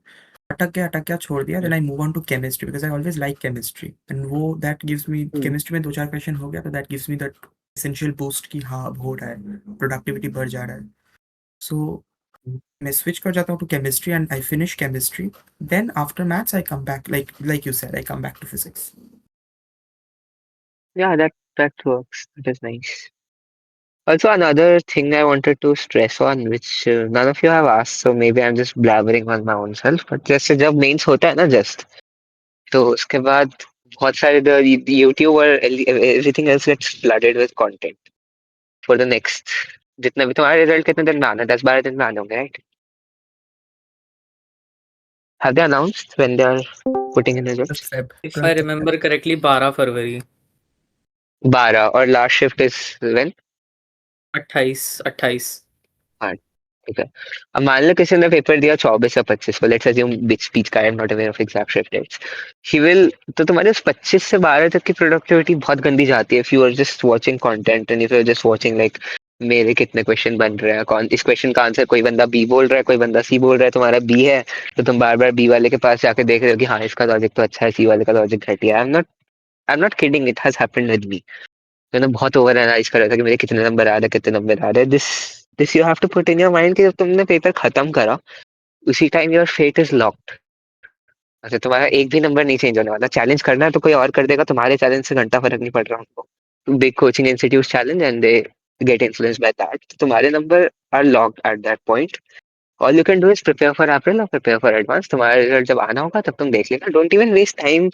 अटक गया छोड़ दिया, then I move on to chemistry because I always like chemistry and वो दैट गिव्स मी, केमिस्ट्री में 2-4 क्वेश्चन हो गया तो that gives me that essential boost कि हाँ अब हो रहा है, प्रोडक्टिविटी बढ़ जा रहा है। सो मैं स्विच कर जाता हूँ to chemistry and I finish chemistry, then after maths I come back like you said, I come back to physics. Yeah, that works. That is nice. Also, another thing I wanted to stress on, which none of you have asked, so maybe I'm just blabbering on my own self. But जैसे जब mains होता है ना just, तो उसके बाद बहुत सारे YouTube और everything else gets flooded with content for the next, जितना भी तुम्हारा रिजल्ट कितने दिन में आना है, 10-12 दिन में आने होंगे, right? Have they announced when they are putting in results? If I remember correctly 12 फरवरी 12 और लास्ट शिफ्ट इज when? 28। हाँ, ठीक है। अब मान लो किसी ने पेपर दिया 24 या 25 को, लेट्स अज्यूम बिग स्पीच का, I am not aware of exact shift dates. He will, तो तुम्हारे उस 25 से 12 तक की प्रोडक्टिविटी बहुत गंदी जाती है if you are just watching content and if you are just watching like मेरे कितने क्वेश्चन बन रहे हैं, कौन इस क्वेश्चन का आंसर, कोई बंदा बी बोल रहा है, कोई बंदा सी बोल रहा है, तुम्हारा बी है तो तुम बार बार बी वाले के पास जाके देख रहे हो कि हाँ इसका लॉजिक तो अच्छा है, सी वाले का लॉजिक घटिया है। आई am not kidding, it has happened with me. मैंने बहुत ओवर एनालाइज करा था कि मेरे कितने नंबर आ रहे हैं, कितने नंबर आ रहे हैं। This you have to put in your mind कि जब तुमने पेपर खत्म करा उसी time your fate is locked. अच्छा, तुम्हारा एक भी नंबर नहीं चेंज होने वाला। चैलेंज करना है तो कोई और कर देगा, तुम्हारे चैलेंज से घंटा फर्क नहीं पड़ रहा उनको। Big coaching institute challenge and they get influence by that. तुम्हारे number are locked at that point. All you can do is prepare for April और प्रिपेयर फॉर एडवांस। तुम्हारा रिजल्ट जब आना होगा तब तुम देख लेना। Don't even waste time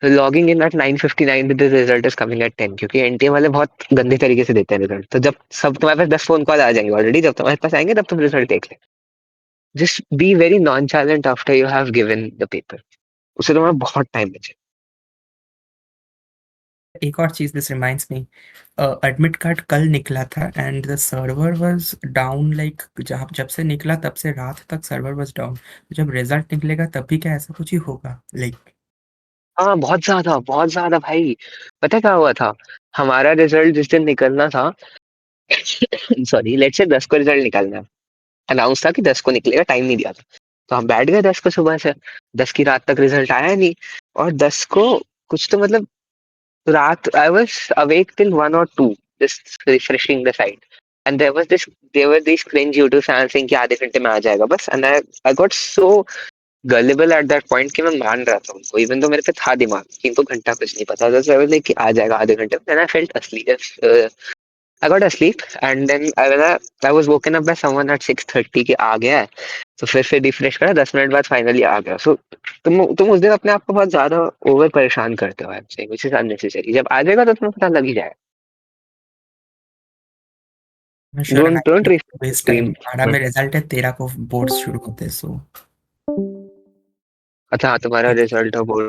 logging in at 9:59 with the result is coming at 10, क्योंकि एनटीए वाले बहुत गंदे तरीके से देते हैं रिजल्ट। तो जब सब तुम्हारे पास 10 फोन कॉल आ जाएंगे ऑलरेडी, जब तुम्हारे पास आएंगे तब तुम रिजल्ट देख ले। Just be very nonchalant after you have given the paper, उससे तुम्हारा बहुत टाइम बचे। एक और चीज, this reminds me, admit card कल निकला था and the server was down, like जब से निकला तब से रात तक सर्वर वाज डाउन। जब रिजल्ट निकलेगा तब भी क्या ऐसा कुछ ही होगा लाइक? हाँ, बहुत ज्यादा भाई। पता है क्या हुआ था? हमारा रिजल्ट जिस दिन निकलना था सॉरी, लेट्स से 10 को रिजल्ट निकलना है, अनाउंस था कि 10 को निकलेगा, टाइम नहीं दिया था। तो हम बैठ गए 10 को सुबह से, 10 की रात तक रिजल्ट आया नहीं। और 10 को कुछ तो मतलब रात, I was awake till 1 or 2 just refreshing the site and there were this cringe YouTube channel saying कि आधे घंटे में आ जाएगा बस। And I got so gullible at that point कि मैं मान रहा था उनको, इवन तो मेरे पे था दिमाग कि इनको घंटा कुछ नहीं पता था। so I was like कि आ जाएगा आधे घंटे में। then I felt asleep, I got asleep and then I was woken up by someone at 6:30 कि आ गया है। तो फिर रिफ्रेश करा, 10 मिनट बाद फाइनली आ गया। सो तुम उस दिन अपने आप को बहुत ज्यादा ओवर परेशान करते हो, I am saying, which is unnecessary. जब आ जाएगा तो तुम्हें पता लग ही जाएगा। Sure don't waste time. Reframe. 12 में रिजल्ट है, 13 को बोर्ड्स शुरू होते हैं, सो अच्छा हाँ, तुम्हारा रिजल्ट है बोर्ड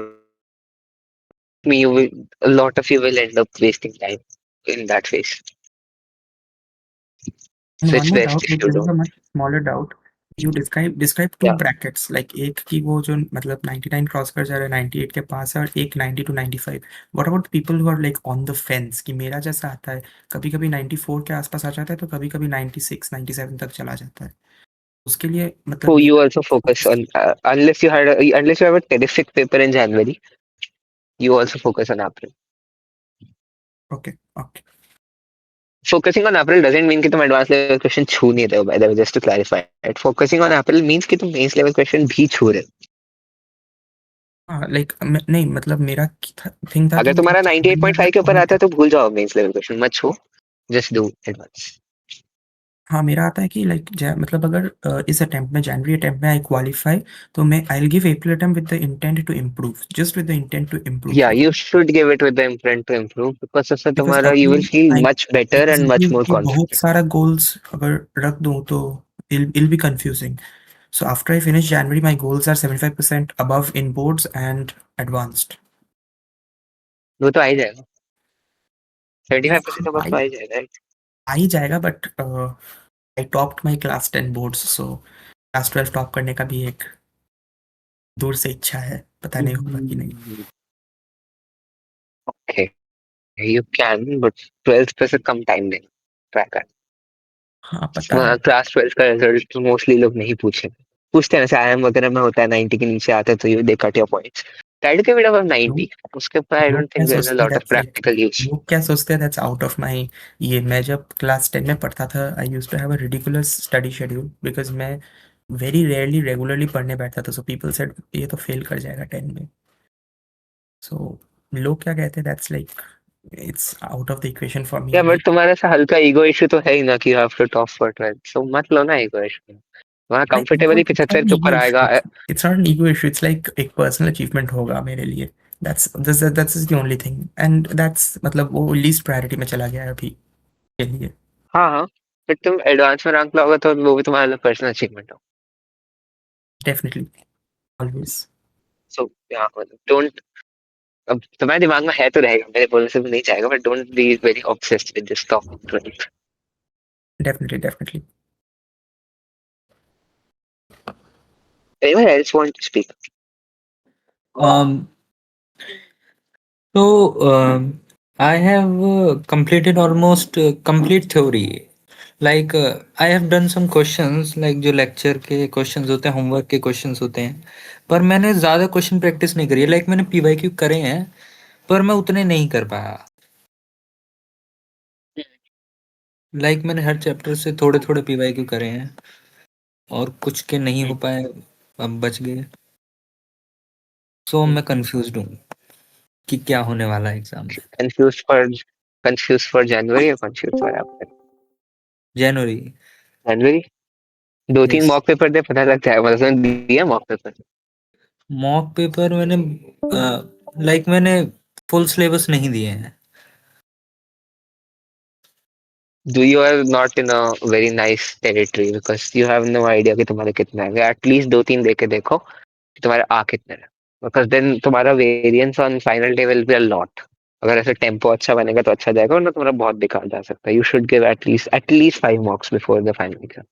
में, you will, a lot of you will end up wasting time in that phase. And So one it's more best doubt, if like you this is a don't. much smaller doubt. You describe two Yeah. brackets, like एक की वो जो मतलब 99 cross कर जा रहा है, 98 के पास है, और एक 90 to 95. What about people who are like on the fence कि मेरा जैसा आता है, कभी कभी 94 के आसपास आ जाता है तो कभी कभी 96 97 तक चला जाता है, उसके लिए मतलब So you मेरा also focus on, unless you have a terrific paper in January, you also focus on April. Okay okay Focusing on April doesn't mean कि तुम advanced level question छू नहीं रहे हो, by the way, just to clarify it. Focusing on April means कि तुम mains level question भी छू रहे हो। हाँ लाइक नहीं मतलब मेरा थिंग था अगर कि तुम्हारा January में 98.5 के ऊपर पहुंच आता है तो भूल जाओ मेंस लेवल क्वेश्चन, मत छो, just do advance. हाँ मेरा आता है कि लाइक मतलब अगर इस अटेम्प्ट में, जनवरी अटेम्प्ट में आई क्वालिफाई, तो मैं I will give April attempt with the intent to improve, just with the intent to improve. Yeah, you should give it with the intent to improve because उससे because तुम्हारा you अभी will feel I much better and much more कि बहुत confident. सारा goals अगर रख दूँ तो I'll be confusing. So after I finish January, my goals are 75% above in boards and advanced. वो तो आ ही जाएगा, Yeah, 75% तो बस तो आ ही जाएगा, right? आ ही जाएगा, but I topped my class 10 boards, so class 12 top करने का भी एक दूर से इच्छा है, पता नहीं होगा कि नहीं। Okay. You can, but 12th पे से कम टाइम देना ट्राई कर। हाँ पता है। क्लास 12 का रिजल्ट मोस्टली लोग नहीं पूछते हैं, जैसे IIM वगैरह में होता है 90 के नीचे आते हैं तो you they cut your points. Try to give it above 90, उसके ऊपर आई लोग डोंट क्या थिंक देयर इज अ सोचते हैं lot of that's like practical use. लोग क्या सोचते हैं दैट्स आउट ऑफ माई। ये मैं जब क्लास 10 में पढ़ता था I used to have a ridiculous study schedule because मैं वेरी रेयरली रेगुलरली पढ़ने बैठता था, सो पीपल सेड ये तो फेल कर जाएगा 10 में। सो लोग क्या कहते हैं that's like it's out of the equation for me या अभी। बट तुम्हारे से हल्का ईगो इशू तो है ही ना कि you have to top for 12, so मत लो ना ईगो इशू। वहाँ नहीं ego comfortably it's not 75 an के ईगो ऊपर इशू, आएगा। It's not an ego issue, it's like एक पर्सनल अचीवमेंट होगा मेरे लिए। That's the only thing and that's मतलब वो लीस्ट प्रायोरिटी में चला गया है अभी के लिए। हाँ हाँ, बट तुम एडवांस में रैंक लाओगे तो वो भी तुम्हारा पर्सनल अचीवमेंट हो। Definitely always. So yeah don't, अब तुम्हारे दिमाग में है तो रहेगा, मेरे बोलने से भी नहीं जाएगा, but don't be very obsessed with this top 12। Definitely Anyone else want to speak? Um, so I have completed almost complete theory. Like I have done some questions, like जो lecture के questions होते हैं, homework के questions होते हैं, पर मैंने ज़्यादा question practice नहीं करी है। Like मैंने PYQ करे हैं, पर मैं उतने नहीं कर पाया। Like मैंने हर chapter से थोड़े थोड़े PYQ करे हैं और कुछ के नहीं हो पाए, अब बच गए। So मैं confused हूँ कि क्या होने वाला है एग्जाम में। Confused for January or confused for April? जनवरी। January? 2-3 यस। मॉक पेपर दे, पता लग जाएगा। मतलब दिया मॉक पेपर? मॉक पेपर मैंने लाइक मैंने फुल सिलेबस नहीं दिए हैं। Do you are not in a very nice territory because you have no idea कि तुम्हारे कितने आएंगे। एटलीस्ट 2-3 दे के देखो कि तुम्हारे आ कितने हैं, बिकॉज देन तुम्हारा variance on final day will be a lot. अगर ऐसे टेम्पो अच्छा बनेगा तो अच्छा जाएगा, वरना तुम्हारा बहुत बेकार जा सकता है। You should give at least 5 मॉक्स before the final exam.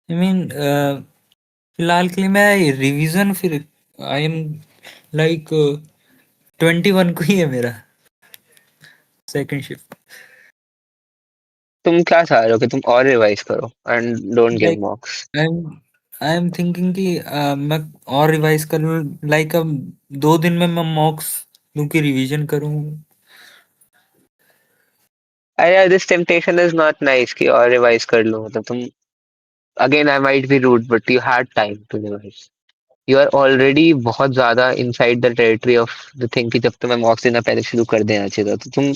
I mean फिलहाल के लिए मैं रिवीजन फिर आई एम लाइक 21 को ही है मेरा सेकंड शिफ्ट। तुम क्या चाह रहे हो कि तुम और रिवाइज करो and don't give like मॉक्स? I am thinking कि मैं और रिवाइज कर लूँ। लाइक अब 2 दिन में मैं मॉक्स लूँ कि रिवीजन करूँ। अरे this temptation is not nice कि और रिवाइज कर लो। मतलब तुम, again I might be rude but you had time to revise. You are already बहुत ज्यादा inside the territory of the thing कि जब तुम्हें मॉक्स देना पहले शुरू कर देना चाहिए था। तो तुम,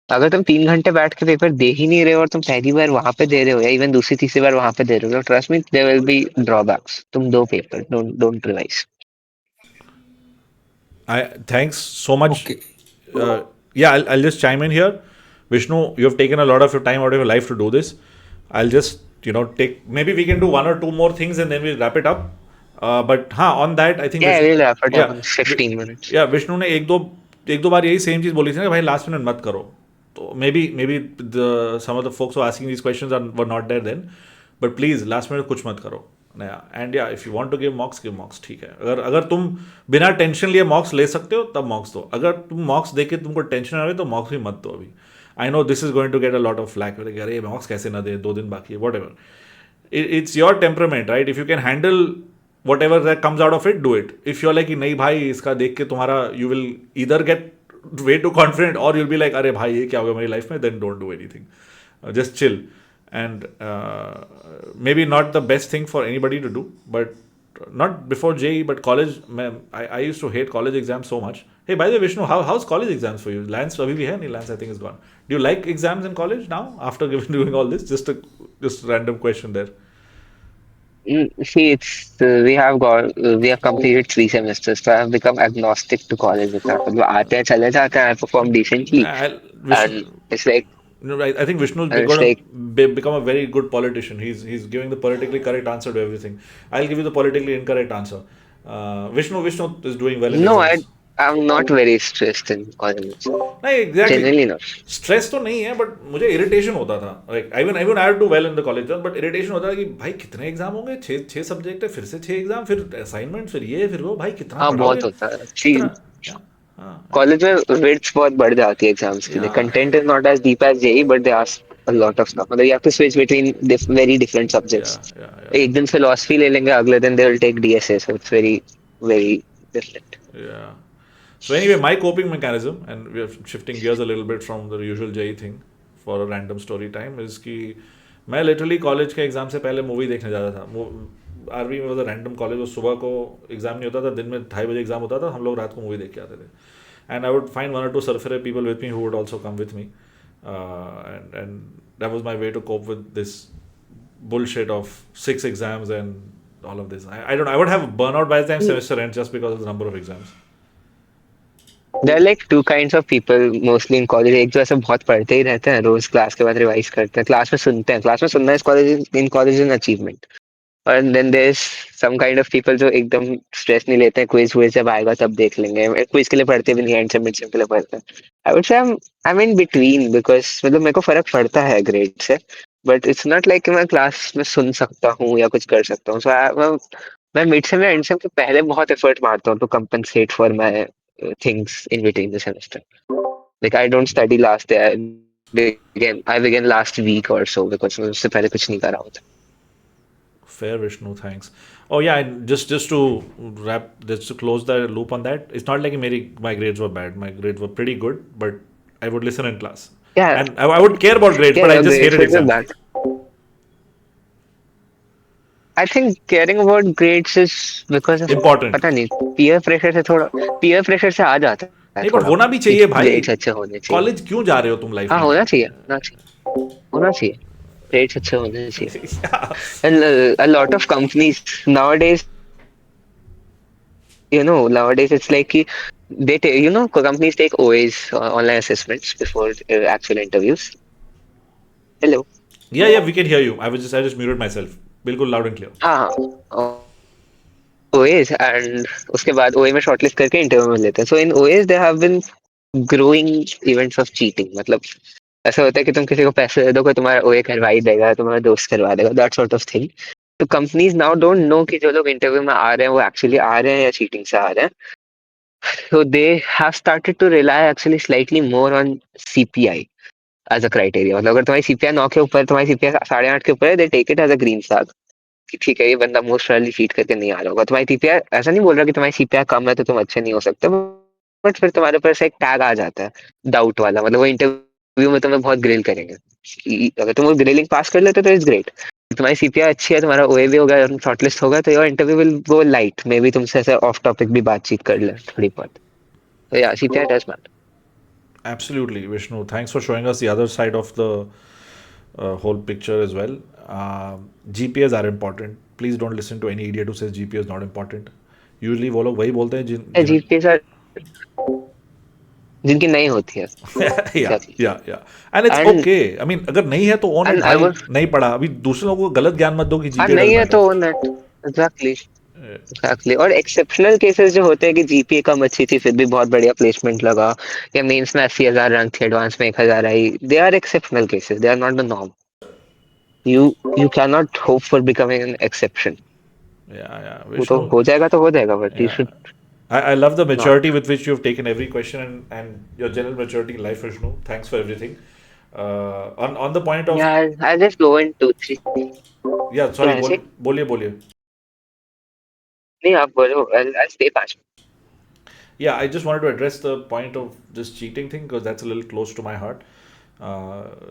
अगर तुम 3 घंटे बैठ के पेपर दे ही नहीं रहे हो और तुम पहली बार वहां पे दे रहे हो या इवन दूसरी तीसरी बार वहां पे दे रहे हो, trust me there will be drawbacks. तुम दो paper, don't revise. Thanks so much. Okay. Yeah, I'll just chime in here. Vishnu, you have taken a lot of your time out of your life to do this. I'll just, take, maybe we can do 1 or 2 more things and then we'll wrap it up. But on that, I think Yeah, Vishnu, we'll wrap it up yeah, in 15 minutes. yeah, Vishnu ने एक दो बार यही same चीज बोली थी ना कि भाई लास्ट मिनट मत करो। तो maybe some of the folks who are asking these questions were not there then, but please last minute कुछ मत करो नया। एंड या if you want to give mocks ठीक है। अगर तुम बिना टेंशन लिए मॉक्स ले सकते हो तब मॉक्स दो। अगर तुम मॉक्स दे के तुमको टेंशन आ रही है तो मॉक्स भी मत दो अभी। I know this is going to get a lot of flak, अरे मॉक्स कैसे ना दे, 2 दिन बाकी है, whatever. It's your temperament, right? If you can handle whatever that comes out of it, do it. If you are like नहीं भाई इसका देख के तुम्हारा you will either get way too confident or you'll be like अरे भाई ये क्या हो गया मेरी लाइफ में, then don't do anything. Just chill. And maybe not the best thing for anybody to do, but not before JEE, but college. I used to hate college exams so much. Hey, by the way, Vishnu, how's college exams for you? Lance abhi bhi hai nahi? Lance I think is gone. Do you like exams in college now after doing all this? Just random question there. See, it's we have completed 3 semesters, so I have become agnostic to college exams. मतलब आते हैं चले जाते हैं, I perform decently, and Vishnu, it's like I think Vishnu's and it's going like to become a very good politician. He's giving the politically correct answer to everything. I'll give you the politically incorrect answer. Vishnu is doing well in no, exams. I'm not very stressed in college. नहीं exactly Genuinely not. Stress तो नहीं है, but मुझे irritation होता था। Like I had to well in the college, but irritation होता था कि भाई कितने एग्जाम होंगे, 6 सब्जेक्ट है, फिर से 6 एग्जाम, फिर असाइनमेंट, फिर ये फिर वो, भाई कितना हाँ पढ़ाओगे, बहुत होता है। कितना। हाँ कॉलेज में विड्थ बहुत बढ़ जाती है एग्जाम्स के लिए. yeah content is not as deep as JEE but they ask a lot of stuff. मतलब you have to switch between very different subjects. yeah एक दिन फिलोसफी ले लेंगे, अगले दिन they will take DSA, so it's very very different. yeah. So anyway, my coping mechanism, and we are shifting gears a little bit from the usual JE thing for a random story time, is कि मैं literally college के exam से पहले movie देखने जाता था. RV में was a random college, वो सुबह को एग्जाम नहीं होता था, दिन में 2:30 बजे एग्जाम होता था, हम लोग रात को मूवी देख के आते थे. And I would find one और to surfer people with me who would also come with me, and that was my way to cope with this bullshit of 6 exams and all of this. I don't know, I would have burnout by the time semester ends just because of the number of exams. There are like two kinds of people mostly in college. एक जो ऐसे बहुत पढ़ते ही रहते हैं, रोज class के बाद revise करते हैं, क्लास में सुनते हैं. क्लास में सुनना इस college in college is achievement. और then there is some kind of people जो एकदम स्ट्रेस नहीं लेते हैं. क्विज जब आएगा तब देख लेंगे. क्विज के लिए पढ़ते भी नहीं, एंड से मिड सेम के लिए पढ़ते हैं. I would say I am in between, because मतलब मेरे को फर्क पड़ता है ग्रेड से, बट इट्स नॉट लाइक कि मैं क्लास में सुन सकता हूँ या कुछ कर सकता हूँ. सो मैं मिड सेम या एंड सेम के पहले बहुत एफर्ट मारता हूँ to compensate for my things in between the semester. Like I don't study last day. I began last week or so because मैं उससे पहले कुछ नहीं कर रहा होता. Fair, Vishnu, thanks. Oh yeah, and just to wrap, just to close the loop on that, it's not like my grades were bad. My grades were pretty good, but I would listen in class. Yeah. And I would care about grades, Yeah, but I your just grades hated were exams. bad. I think caring about grades is because of Important. पता नहीं peer pressure से आ जाता है नहीं, but थोड़ा होना भी कि चाहिए भाई. grades अच्छे होने चाहिए. कॉलेज क्यों जा रहे हो तुम लाइफ हाँ, में? होना चाहिए. Grades अच्छे होने चाहिए. Yeah. And a lot of companies nowadays, it's like companies take OAs, online assessments, before actual interviews. Hello. Yeah, we can hear you. I just muted myself. बिल्कुल loud and clear. हाँ, OAs, and उसके बाद OA में shortlist करके interview में लेते हैं. सो इन OAs there have been growing events of cheating. मतलब ऐसा होता है कि तुम किसी को पैसे दे दो, कोई तुम्हारा OA करवा ही देगा, तुम्हारा दोस्त करवा देगा, दैट सॉर्ट ऑफ थिंग. तो कंपनीज नाउ डोंट नो कि जो लोग इंटरव्यू में आ रहे हैं वो एक्चुअली आ रहे हैं या चीटिंग से आ रहे हैं. So they have started to rely actually slightly more on CPI as a criteria. मतलब अगर तुम्हारी CPI 9 के ऊपर, तुम्हारी CPI 8.5 के ऊपर है, they take it as a green flag कि ठीक है, ये बंदा मोस्ट प्रोबेबली चीट करके नहीं आ रहा होगा. तुम्हारी CPI ऐसा नहीं बोल रहा कि तुम्हारी CPI कम है तो तुम अच्छे नहीं हो सकते, बट फिर तुम्हारे ऊपर से एक टैग आ जाता है डाउट वाला. मतलब वो इंटरव्यू में तुम्हें बहुत ग्रिल करेंगे. अगर तुम वो ग्रिलिंग पास कर लेते तो इट्स ग्रेट. तुम्हारी CPI अच्छी है, तुम्हारा OA भी होगा, शॉर्टलिस्ट होगा, तो your interview will go light. May be तुमसे ऐसे ऑफ टॉपिक भी बातचीत कर ले थोड़ी बहुत. तो या CPI does matter. Absolutely, Vishnu. Thanks for showing us the other side of the whole picture as well. GPAs are important. Please don't listen to any idiot who says GPA is not important. Usually वो लोग वही बोलते हैं GPA sir जिनकी नहीं होती है. yeah. And it's okay. I mean, अगर नहीं है तो own it भाई. नहीं पढ़ा. अभी दूसरे लोगों को गलत ज्ञान मत दो कि GPA नहीं है तो own it. Exactly. और एक्सेप्शनल केसेस जो होते हैं कि GPA कम अच्छी थी फिर भी बहुत बढ़िया प्लेसमेंट लगा, या मेंस में 80,000 रैंक थी, एडवांस में 1,000 आई, they are exceptional cases, they are not the norm. You cannot hope for becoming an exception. Yeah. वो तो हो जाएगा but you should. I love the maturity with which you've taken every question and your general maturity in life, Vishnu. Thanks for everything. On the point of I'll just go in 2-3. Yeah, sorry. बोलिए. नहीं, आप बोलो. I'll stay 5. Yeah, I just wanted to address the point of this cheating thing because that's a little close to my heart.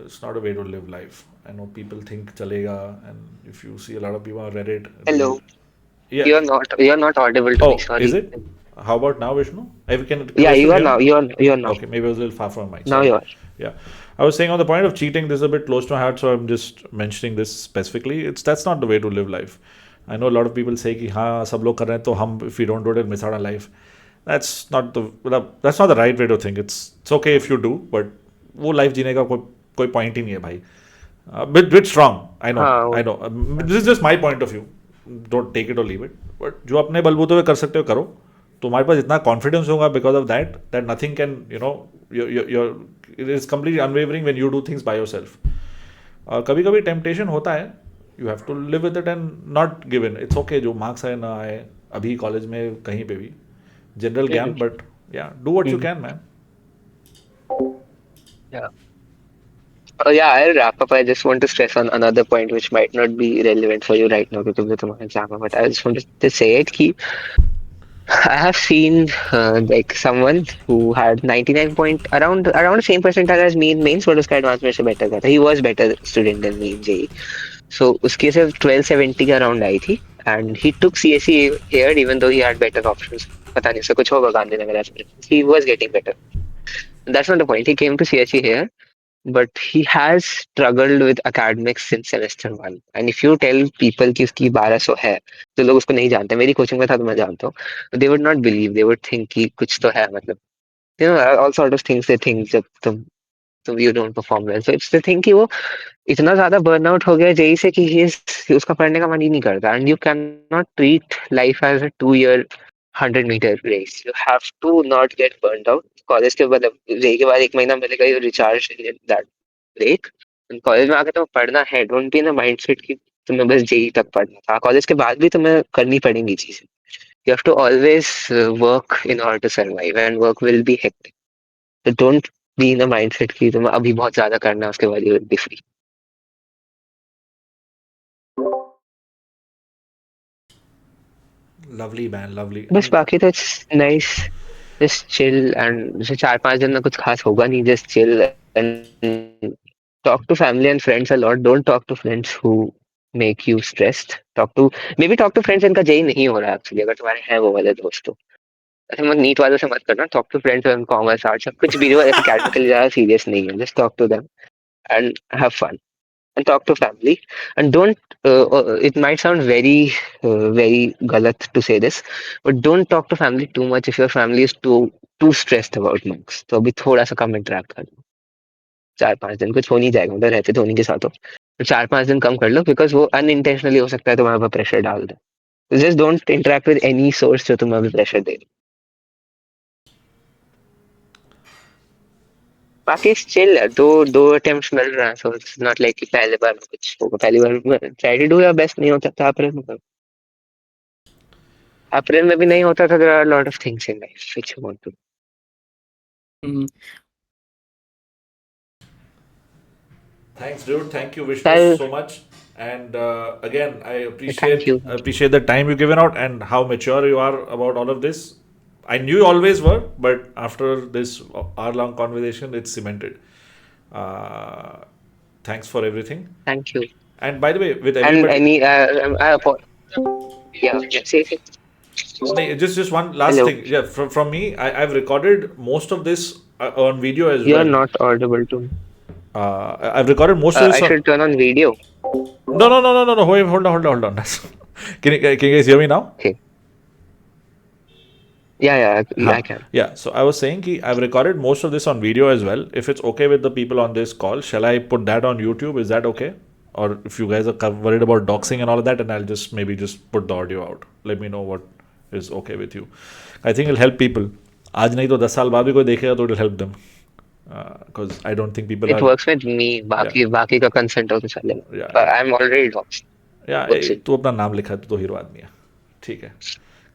It's not a way to live life. I know people think chalega, and if you see a lot of people on Reddit. Hello. Yeah. You're not audible to me. Sorry. Is it? How about now, Vishnu? Yeah, you are now. You are now. Okay, maybe I was a little far from my mic. Now you are. Yeah. I was saying on the point of cheating, this is a bit close to my heart, so I'm just mentioning this specifically. That's not the way to live life. I know a lot of people say कि हाँ सब लोग कर रहे हैं तो हम if we don't do it, we'll miss out on life. That's not the right way to think. It's okay if you do, but वो life जीने का कोई point ही नहीं है भाई. Bit strong. I know. This is just my point of view. Don't take it or leave it. But जो अपने बलबूते पे कर सकते हो करो. तुम्हारे पास इतना कॉन्फिडेंस होगा because of that nothing can, it is completely unwavering when you do things by yourself. और कभी-कभी temptation होता है. You have to live with it and not give in. It's okay जो मार्क्स आए ना आए अभी कॉलेज में कहीं पे भी जनरल ज्ञान, but Yeah, do what you Mhm. can, man. Yeah. Yeah, I'll wrap up. I just want to stress on another point which might not be relevant for you right now because of the exam, but I just wanted to say it. I have seen like someone who had 99 point around the same percentile as me in mains, but उसका advanced मेरे से better था. He was better student than me in JEE. So उसकी सिर्फ 1270 के around आई थी, and he took CSE here even though he had better options. पता नहीं उसका कुछ होगा Gandhinagar aspirants. He was getting better. That's not the point. He came to CSE here, but he has struggled with academics since semester one. And if you tell people कि उसकी 1200 है, तो लोग उसको नहीं जानते. मेरी कोचिंग में था तो मैं जानता हूँ. They would not believe. They would think कि कुछ तो है मतलब. You know, all sort of things they think जब तुम you don't perform well. So it's the thing कि वो इतना ज्यादा burnout हो गया जेई से कि उसका पढ़ने का मन ही नहीं करता. And you cannot treat life as a 2 year 100-meter race. You have to not get burnt out. College के बाद जेई के बाद एक महीना मिलेगा you recharge that break. College में आके तुम्हें पढ़ना है. Don't be in a mindset कि तुम्हें बस जेई तक पढ़ना था. कॉलेज के बाद भी तुम्हें करनी पड़ेंगी चीजें. You have to always work in order to survive, and work will be hectic. So don't be in a mindset कि तुम्हें अभी बहुत ज्यादा करना है उसके बाद you will be free. Lovely, man, lovely. बस बाकी तो it's nice. Just chill and जैसे 4-5 दिन में कुछ खास होगा नहीं. Just chill and talk to family and friends a lot. Don't talk to friends who make you stressed. Talk to friends जिनका जेई नहीं हो रहा है actually. अगर तुम्हारे हैं वो वाले दोस्त तो ऐसे मत नीट वालों से मत करना. Talk to friends in commerce arts कुछ भी जो academically ज्यादा serious नहीं है. Just talk to them and have fun. And talk to family and don't it might sound very galat to say this, but don't talk to family too much if your family is too stressed about marks. तो अभी थोड़ा सा कम interact कर लो. 4-5 दिन कुछ हो नहीं जाएगा. उधर रहते धोनी के साथ हो तो 4-5 दिन कम कर लो बिकॉज वो अनइंटेंशनली हो सकता है तुम्हारे ऊपर प्रेशर डाल दे. Just don't interact with any source जो तुम्हें अभी प्रेशर दे. बाकी चिल है. दो अटेम्प्ट्स मिल रहे हैं. सो इट्स नॉट लाइक कि पहले बार में कुछ होगा. पहली बार में try to do your best. नहीं होता था अप्रैल में भी नहीं होता था. There are lot of things in life which you want to. Hmm, Thanks, dude. Thank you, Vishnu, Well, so much. And again, I thank you. appreciate the time you've given out and how mature you are about all of this. I knew you always were, but after this hour-long conversation, it's cemented. Uh, Thanks for everything. Thank you. And by the way, with And everybody, any yeah, say it. no, just one last Hello. thing. Yeah, from me, I've recorded most of this on video as You are well. not audible to me. I've recorded most of this I on. should turn on video. No. Wait, hold on. Can you guys hear me now? Okay. Yeah, I can. Yeah, so I was saying ki I've recorded most of this on video as well. If it's okay with the people on this call, shall I put that on YouTube? Is that okay? Or if you guys are worried about doxing and all of that, and I'll just maybe just put the audio out. Let me know what is okay with you. I think it'll help people. आज नहीं तो 10 साल बाद भी कोई देखेगा तो it'll help them. Because I don't think people It are. works with me. बाकी का consent हो तो चलेगा. Yeah. But I'm already doxed. Yeah, Works with तू अपना नाम लिखा तो हीरो आदमी है. ठीक है.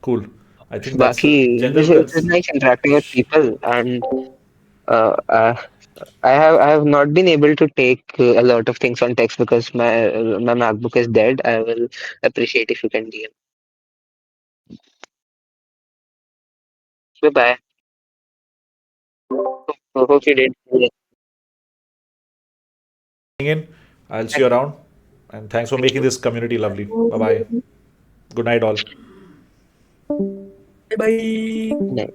Cool. I think that's बाकी general this is nice interacting with people, and I have not been able to take a lot of things on text because my MacBook is dead. I will appreciate if you can DM. Bye. Hope you did. in. I'll see you around. And thanks for making this community lovely. Bye bye. Good night, all. bye. Night.